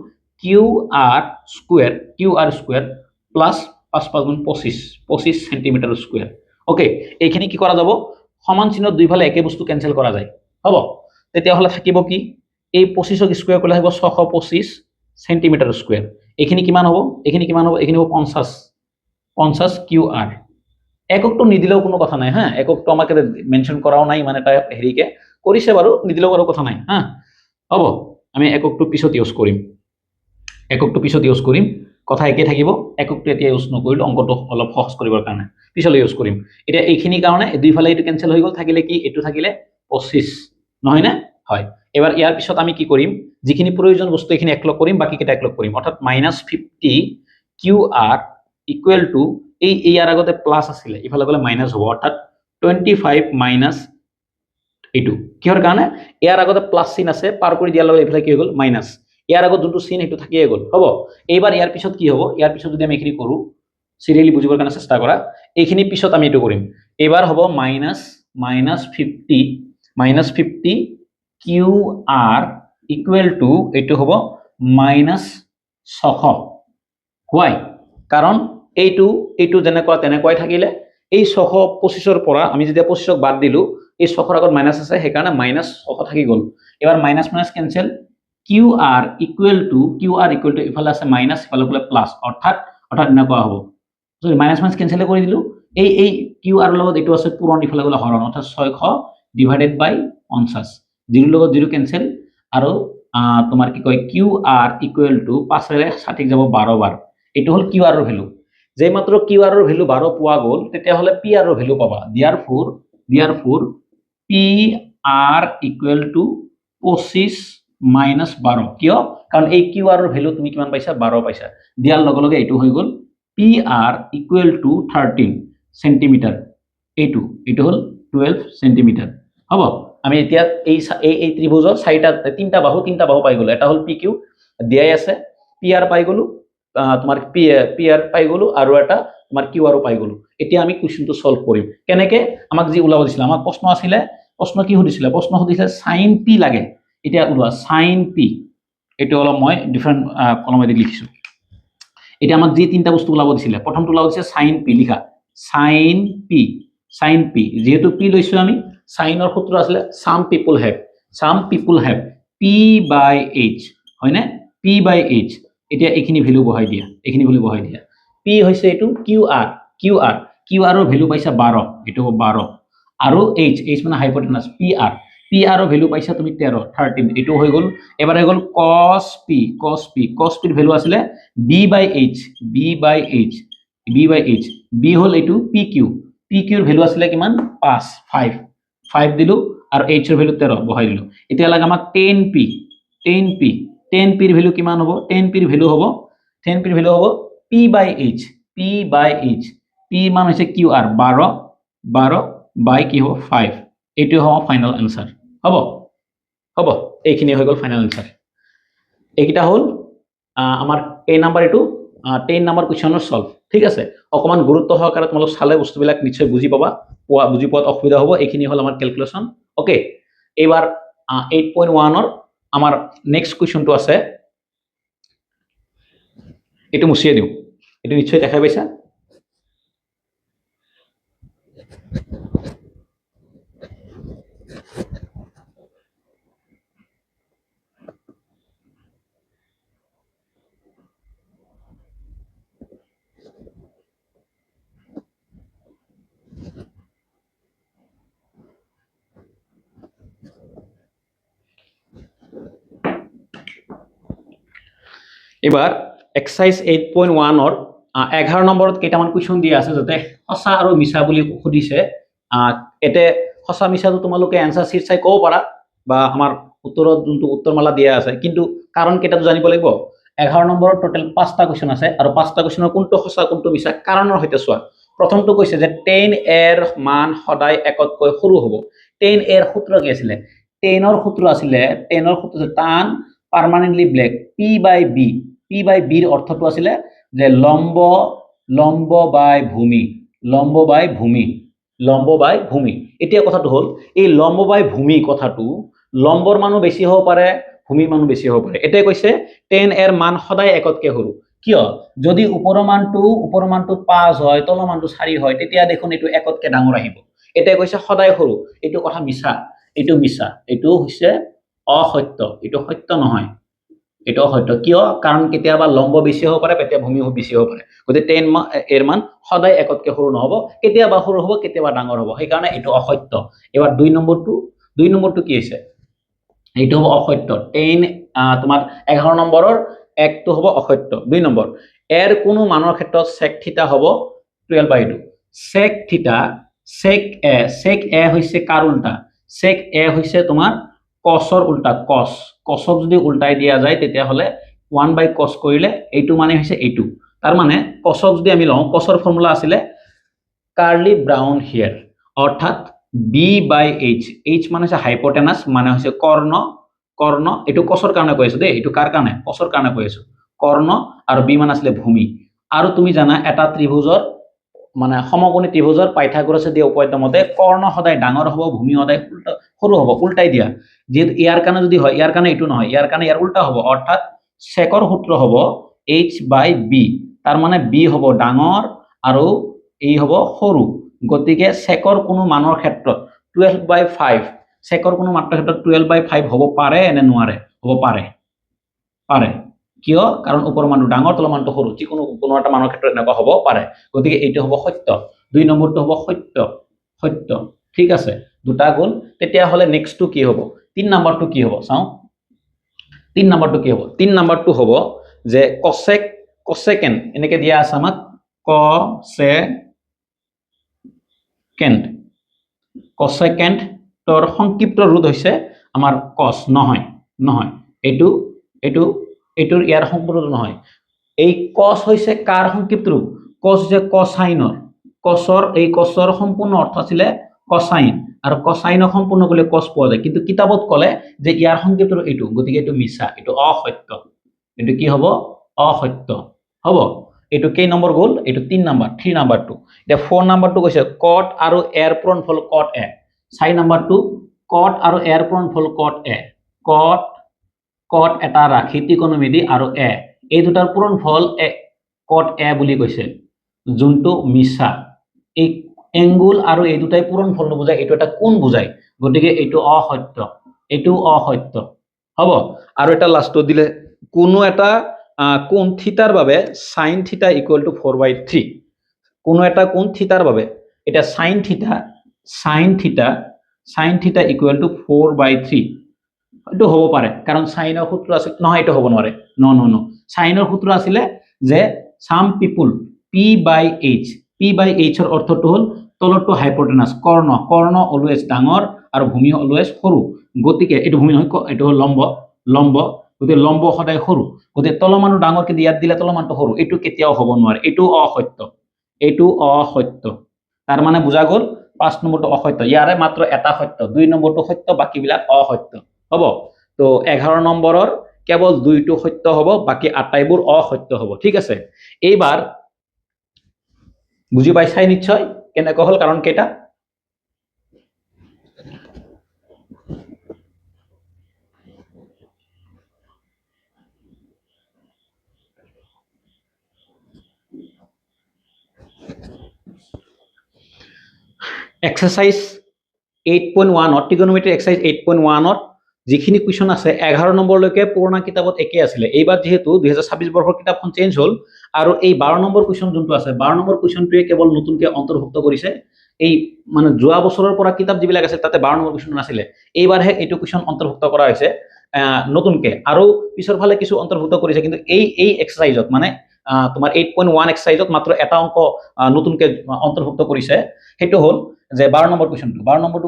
Q R square plus 25 centimetre square okay এইখিনি কি কৰা যাব সমান চিহ্নত দুইফালে একে বস্তু ক্যান্সেল কৰা যায় হ'ব তেতিয়া হলে থাকিব কি এই 25 ক স্কয়ার কৰিলে হ'ব 625 সেন্টিমিটার স্কয়ার এইখিনি কিমান হ'ব এইখিনি হ'ব 50 কিউ আর এককটো নিদিলেও কোনো কথা নাই হ্যাঁ এককটো আমাকে মেনশন কৰাও নাই মানে এটা হেৰিকে কৰিছে বাৰু নিদিলেও কোনো কথা নাই হ্যাঁ হ'ব আমি এককটো পিছত ইউজ কৰিম কথা একে থাকিব এককটো এতিয়া ইউজ নকৰিলো অংকটো অলপ সহজ কৰিবৰ কাৰণে পিছলৈ ইউজ কৰিম এতিয়া এইখিনি কাৰণে দুইফালে এটো ক্যান্সেল হৈ গল থাকিলে কি এটো থাকিলে 25 নহয় না হয় এবাৰ ইয়াৰ পিছত আমি কি কৰিম যিখিনি প্ৰয়োজন বস্তু এখিনি একলগ কৰিম বাকি কেটা একলগ কৰিম অৰ্থাৎ -50 কিউ আৰ ইকুৱেল টু এই ইয়াৰ আগতে প্লাস আছিল ইফালে গলে মাইনাস হ'ব অৰ্থাৎ 25 মাইনাস এইটো কিহৰ কাৰণে ইয়াৰ আগতে প্লাস চিন আছে পাৰ কৰি দিয়াৰ লগে ইফালে কি হৈ গল মাইনাস ইয়াৰ আগত যোনটো চিন এটো থাকিয়ে গল হ'ব এইবাৰ ইয়াৰ পিছত কি হ'ব ইয়াৰ পিছত যদি আমি এখিনি কৰো সিৰিয়ালি বুজিবৰ কাৰণে চেষ্টা কৰা এইখিনি পিছত আমি এটো কৰিম এবাৰ হ'ব -50 কিউ আৰ ইকুৱেল টু এটো হ'ব -600 হোৱাই কাৰণ এইটো যেনেকুৱা তেনেকুৱাই থাকিলে এই 625 ৰ পৰা আমি যেতিয়া 25ক বাদ দিলো এই 600 আগত মাইনাস আছে হেকাৰণে -600 থাকি গল এবাৰ minus cancel Q R equal to ইফালে আছে মাইনাস ইফালে গলে প্লাস অৰ্থাৎ এনেকুৱা হ'ব যদি মাইনাস ক্যান্সেল কৰি দিলো এই কিউ আৰ লগত এটো আছে পূৰণ ইফালে গলে হৰণ অৰ্থাৎ 600 ডিভাইডেড বাই 50 0 লগত 0 ক্যান্সেল আৰু তোমাৰ কি কয় কিউ আৰ ইকুৱেল টু 5ৰে 60 যাব 12 বাৰ এইটো হল কিউ আৰৰ ভ্যালু যে মাত্ৰ কিউ আৰৰ ভ্যালু 12 পোৱা গ'ল তেতিয়া হলে পি আৰৰ ভ্যালু পাবা therefore P R equal to 25 minus 12 কিয় কাৰণ এই কিউ আৰৰ ভ্যালু তুমি কিমান পাইছা 12 পাইছা দিয়াৰ লগে লগে এইটো হৈ গ'ল P R equal two 13 centimetre এইটো হল 12 সেন্টিমিটাৰ হ'ব আমি এতিয়া এই ত্ৰিভুজৰ তিনটা বাহু পাই গলো এটা হল পি কিউ দিয়াই আছে পি আৰ পাই গলো তোমাৰ পি আৰ পাই গলো আৰু এটা তোমাৰ কিউ আৰ পাই গলো এতিয়া আমি কোৱেশ্চনটো সলভ কৰিম কেনেকে আমাক যি ওলাব দিছিল আমাক প্ৰশ্ন কি সুধিছিলে sin p লাগে এতিয়া ওলোৱা sin p এটো অলপ মই ডিফাৰেন্ট কলমেদি লিখিছো এটা আমাক যি তিনটা বস্তু ওলাব দিছিলে প্ৰথমটো ওলাব দিছে sin p লিখা sin p যেহেতু p লৈছো আমি সাইনৰ সূত্ৰ আছিল some people have p by h হয় না p by h এতিয়া এখিনি ভ্যালু বহাই দিয়া p হৈছে এটো qr ৰ ভ্যালু পাইছা 12 এটো 12 আৰু h মানে হাইপোটেনাস pr ৰ ভ্যালু পাইছা তুমি 13 এটো হৈ গল এবাৰ হৈ গল cos p ৰ ভ্যালু আছিল b by h b হল এটো pq ৰ ভ্যালু আছিল কিমান 5 দিলো আৰু h ৰ ভ্যালু 13 বহাই দিলো এতিয়া লাগে আমাক 10p ৰ ভ্যালু কিমান হ'ব 10p ৰ ভ্যালু হ'ব p by h p মান হৈছে qr 12 বাই কি হ'ব 5 এটো হ'ব ফাইনাল আনসার হ'ব এইখিনি হৈ গল ফাইনাল আনসার এইকিটা হল আমাৰ a নাম্বাৰ এটো 10 নাম্বাৰ কোৱেশ্চনৰ সলভ ঠিক আছে অকমান গুৰুত্ব সহকাৰে তোমালোক চালে বস্তুবিলাক নিশ্চয় বুজি পোৱাত অসুবিধা হ'ব এইখিনি হল আমাৰ ক্যালকুলেশন ওকে এবাৰ 8.1 ৰ আমাৰ নেক্সট কোৱেশ্চনটো আছে এটো মুছিয়ে দিও এটো নিশ্চয় দেখাই পাইছা এবাৰ এক্সাৰসাইজ 8.1 ৰ 11 নম্বৰত কেইটামান কোৱেশ্চন দিয়া আছে যাতে সঁচা আৰু মিছা বুলি সুধিছে এতে সঁচা মিছাটো তোমালোকে আনসাৰ শিট চাই কও পাৰা বা আমাৰ উত্তৰত যোনটো উত্তৰমালা দিয়া আছে কিন্তু কাৰণ কেইটাটো জানিব লাগিব 11 নম্বৰৰ টোটাল 5টা কোৱেশ্চন আছে আৰু 5টা কোৱেশ্চনৰ কোনটো সঁচা কোনটো মিছা কাৰণৰ সৈতে চোৱা প্ৰথমটো কৈছে যে 10 এৰ মান সদায় একতকৈ সৰু হ'ব 10 এৰ সূত্ৰ কি আছিল 10 ৰ সূত্ৰ আছিল tan permanently black p by b ৰ অৰ্থটো আছিল যে লম্ব বাই ভূমি এতিয়া কথাটো হল এই লম্ব বাই ভূমি কথাটো লম্বৰ মানো বেছি হ'ব পাৰে ভূমিৰ মানো বেছি হ'ব পাৰে এতিয়া কৈছে 10 এৰ মান সদায় একতকৈ সৰু কিয় যদি ওপৰৰ মানটো 5 হয় তলৰ মানটো 4 হয় তেতিয়া দেখোন এটো একতকৈ ডাঙৰ আহিব এতিয়া কৈছে সদায় সৰু এটো কথা মিছা এটো হৈছে অসত্য এটো সত্য নহয় এটো অসত্য কিয় কাৰণ কেতিয়াবা লম্ব বেছি হ'ব পাৰে কেতিয়াবা ভূমি বেছি হ'ব পাৰে গতে 10 এৰ মান সদায় একতকৈ সৰু নহব কেতিয়াবা সৰু হ'ব কেতিয়াবা ডাঙৰ হ'ব সেই কাৰণে এটো অসত্য এবাৰ 2 নম্বৰটো কি হৈছে এইটো হ'ব অসত্য 10 তোমাৰ 11 নম্বৰৰ একটো হ'ব অসত্য 2 নম্বৰ এৰ কোনো মানৰ ক্ষেত্ৰত sec থিটা হ'ব 12/2 sec a হৈছে কাৰ উল্টা sec a হৈছে তোমাৰ cosৰ উল্টা cosক যদি উল্টাই দিয়া যায় তেতিয়া হলে 1/cos কৰিলে এইটো মানে হৈছে এইটো তাৰ মানে cosক যদি আমি লওঁ cosৰ ফৰ্মুলা আছিল কাৰ্লি ব্ৰাউন হেয়াৰ অৰ্থাৎ b/h মানে হৈছে হাইপোটেনাস মানে হৈছে কৰ্ণ এটো cosৰ কাৰণে কৈ আছো দেই এটো কাৰ কাৰণে cosৰ কাৰণে কৈ আছো কৰ্ণ আৰু b মানে আছিল ভূমি আৰু তুমি জানা এটা ত্ৰিভুজৰ মানে সমকোণী ত্ৰিভুজৰ পাইথাগোৰাছে দিয়া উপপাদ্য মতে কৰ্ণ সদায় ডাঙৰ হ'ব ভূমি সদায় সৰু হ'ব উল্টাই দিয়া যে ইয়াৰ কাৰণে যদি হয় ইয়াৰ কাৰণে এটো নহয় ইয়াৰ কাৰণে ইয়াৰ উল্টা হ'ব অৰ্থাৎ সেকৰ সূত্ৰ হ'ব h/b তাৰ মানে b হ'ব ডাঙৰ আৰু a হ'ব সৰু গতিকে সেকৰ কোনো মানৰ ক্ষেত্ৰত 12/5 সেকৰ কোনো মাত্ৰাৰ ক্ষেত্ৰত 12/5 হ'ব পাৰে নে নোৱাৰে হ'ব পাৰে কিয় কাৰণ ওপৰৰ মানটো ডাঙৰ তলৰ মানটো সৰু যিকোনো কোনো এটা মানৰ ক্ষেত্ৰত এনেকুৱা হ'ব পাৰে গতিকে এইটো হ'ব সত্য 2 নম্বৰটো হ'ব সত্য ঠিক আছে দুটা গ'ল তেতিয়া হলে নেক্সটটো কি হ'ব 3 নম্বৰটো কি হ'ব চাও 3 নম্বৰটো কি হ'ব 3 নম্বৰটো হ'ব যে কসেকেণ্ড এনেকে দিয়া আছে আমাক কসেকেণ্ড সংক্ষিপ্ত ৰূপ হৈছে আমাৰ কস নহয় এইটোৰ ইয়াৰ সম্পূৰ্ণ নহয় এই কস হৈছে কাৰ সংক্ষিপ্ত ৰূপ কস যে কসাইনৰ কসৰ সম্পূৰ্ণ অৰ্থ আছিলে কসাইন আৰু কসাইনক সম্পূৰ্ণ কৰিলে কস পোৱা যায় কিন্তু কিতাপত ক'লে যে ইয়াৰ সংক্ষিপ্ত ৰূপ এইটো গতিকে এইটো মিছা এইটো অসত্য এইটো কি হ'ব অসত্য হ'ব এইটো কেই নম্বৰ গ'ল এইটো 3 নম্বৰ 3 নম্বৰটো এতিয়া 4 নম্বৰটো কৈছে কট আৰু এৰ পূৰণফল কট এ 4 নম্বৰটো কট আৰু এৰ পূৰণফল কট এ কট এটা ৰাশি ত্ৰিকোণমিতি আৰু এ এই দুটাৰ পূৰণফল কট এ বুলি কৈছে যোনটো মিছা এই এংগুল আৰু এই দুটাই পূৰণফল নুবুজায় এইটো এটা কোণ বুজায় গতিকে এইটো অসত্য হ'ব আৰু এটা লাষ্টত দিলে কোনো এটা কোণ থিতাৰ বাবে sin থিতা ইকুৱেল টু 4/3 কোনো এটা কোণ থিতাৰ বাবে এটা sin থিতা ইকুৱেল টু 4/3 এইটো হ'ব পাৰে কাৰণ সাইনৰ সূত্ৰ আছে নহয় এইটো হ'ব নোৱাৰে ন সাইনৰ সূত্ৰ আছিলে যে সাম পিপল p/h ৰ অৰ্থটো হ'ল তলৰটো হাইপোটেনাস কৰ্ণ অলৱেজ ডাঙৰ আৰু ভূমি অলৱেজ সৰু গতিকে এইটো ভূমি নহয় এইটো হ'ল লম্ব গতিকে লম্ব সদায় সৰু গতিকে তলমানটো ডাঙৰ কিন্তু ইয়াত দিলে তলমানটো সৰু এইটো কেতিয়াও হ'ব নোৱাৰে এইটো অসত্য তাৰ মানে বুজা গ'ল 5 নম্বৰটো অসত্য ইয়াৰে মাত্ৰ এটা সত্য 2 নম্বৰটো সত্য বাকিবিলাক অসত্য হ'ব তো 11 নম্বৰৰ কেৱল 2টো সত্য হ'ব বাকি আটাইবোৰ অসত্য হ'ব ঠিক আছে এইবাৰ বুজি পাইছাই নিশ্চয় কেনেকৈ হ'ল কাৰণ কেইটা এক্সাৰসাইজ 8.1 ট্ৰিগোনোমেট্ৰি এক্সাৰসাইজ 8.1 যিখিনি কুৱেশ্যন আছে 11 নম্বৰলৈকে পুৰণা কিতাপত একে আছিলে এইবাৰ যেহেতু 2026 বৰ্ষৰ কিতাপখন চেঞ্জ হ'ল আৰু এই 12 নম্বৰ কুৱেশ্যন যোনটো আছে 12 নম্বৰ কুৱেশ্যনটোৱে কেৱল নতুনকৈ অন্তৰ্ভুক্ত কৰিছে এই মানে যোৱা বছৰৰ পৰা কিতাপ যিবিলাক আছে তাতে 12 নম্বৰ কুৱেশ্যন নাছিলে এইবাৰহে এইটো কুৱেশ্যন অন্তৰ্ভুক্ত কৰা হৈছে নতুনকে আৰু পিছৰ ফালে কিছু অন্তৰ্ভুক্ত কৰিছে কিন্তু এই এক্সাৰসাইজত মানে তোমাৰ 8.1 এক্সাৰসাইজত মাত্ৰ এটা অংক নতুনকে অন্তৰ্ভুক্ত কৰিছে হেতু হ'ল যে 12 নম্বৰ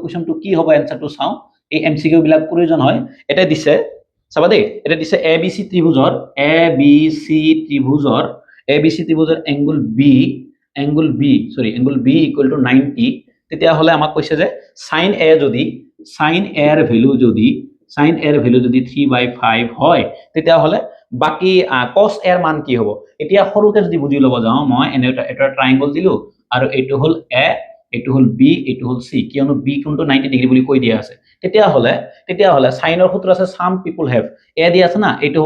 কুৱেশ্যনটো কি হ'ব এনসাৰটো চাও এই এমসিকিউ বিলাক প্ৰয়োজন হয় এটা দিছে চাবা দেই এটা দিছে ABC ত্ৰিভুজৰ এংগল B ইকুৱেল টু 90 তেতিয়া হলে আমাক কৈছে যে sin A এৰ ভ্যালু যদি 3/5 হয় তেতিয়া হলে বাকি cos A এৰ মান কি হ'ব এতিয়া সৰুকে যদি বুজি লব যাও মই এটা ট্ৰায়াঙ্গল দিলো আৰু এইটো হ'ল A এইটো হ'ল B এইটো হ'ল C কিয়নো B কোনটো 90 ডিগ্ৰী বুলি কৈ দিয়া আছে তেতিয়া হলে সাইনৰ সূত্ৰ আছে সাম পিপল হেভ এ দিয়া আছে না এইটো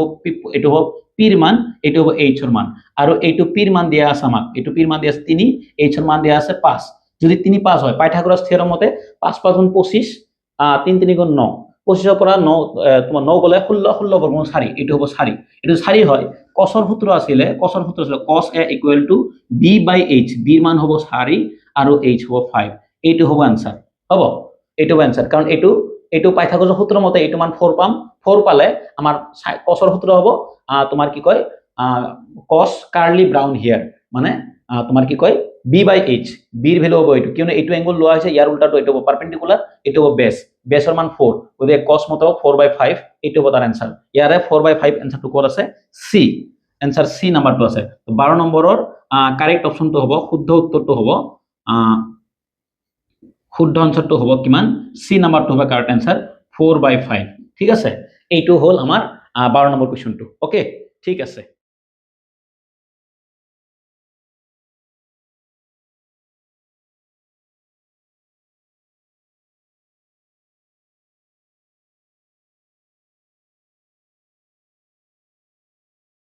হ'ব p ৰ মান এইটো হ'ব h ৰ মান আৰু এইটো p ৰ মান দিয়া আছে আমাক এইটো p ৰ মান দিয়া আছে 3 h ৰ মান দিয়া আছে 5 যদি 3 5 হয় পাইথাগোৰাছ থিওৰেম মতে 5 5 গুণ 25 3 3 গুণ 9 25 পৰা 9 তোমাৰ 9 গলে 16 বৰ্গমূল 4 এইটো হ'ব 4 এইটো 4 হয় cosৰ সূত্ৰ আছিলে cos a equal two b/h b ৰ মান হ'ব 4 আৰু h হ'ব 5 এইটো হ'ব आंसर হ'ব এইটো आंसर কাৰণ এইটো পাইথাগোৰাছৰ সূত্ৰ মতে এইটো মান 4 পাম 4 পালে আমাৰ cosৰ সূত্ৰ হ'ব তোমাৰ কি কয় cos কাৰ্লি ব্ৰাউন হিয়াৰ মানে তোমাৰ কি কয় b/h b ৰ ভ্যালু হ'ব এইটো কিয়নো এইটো এংগল লোৱা হৈছে ইয়াৰ উল্টাটো এইটো হ'ব পাৰপেন্ডিকুলাৰ এইটো হ'ব বেছৰ মান 4 গতিকে cos মতে 4/5 এইটো হ'ব তাৰ आंसर ইয়াৰে 4/5 आंसरটো কোড আছে C आंसर C নম্বৰটো আছে 12 নম্বৰৰ কাৰেক্ট অপচনটো হ'ব শুদ্ধ উত্তৰটো হ'ব শুদ্ধ আনসাৰটো হ'ব কিমান সি নাম্বাৰটো হ'ব কাৰেক্ট आंसर 4/5 ঠিক আছে এইটো হ'ল আমাৰ 12 নম্বৰ কোৱেশ্চনটো ওকে ঠিক আছে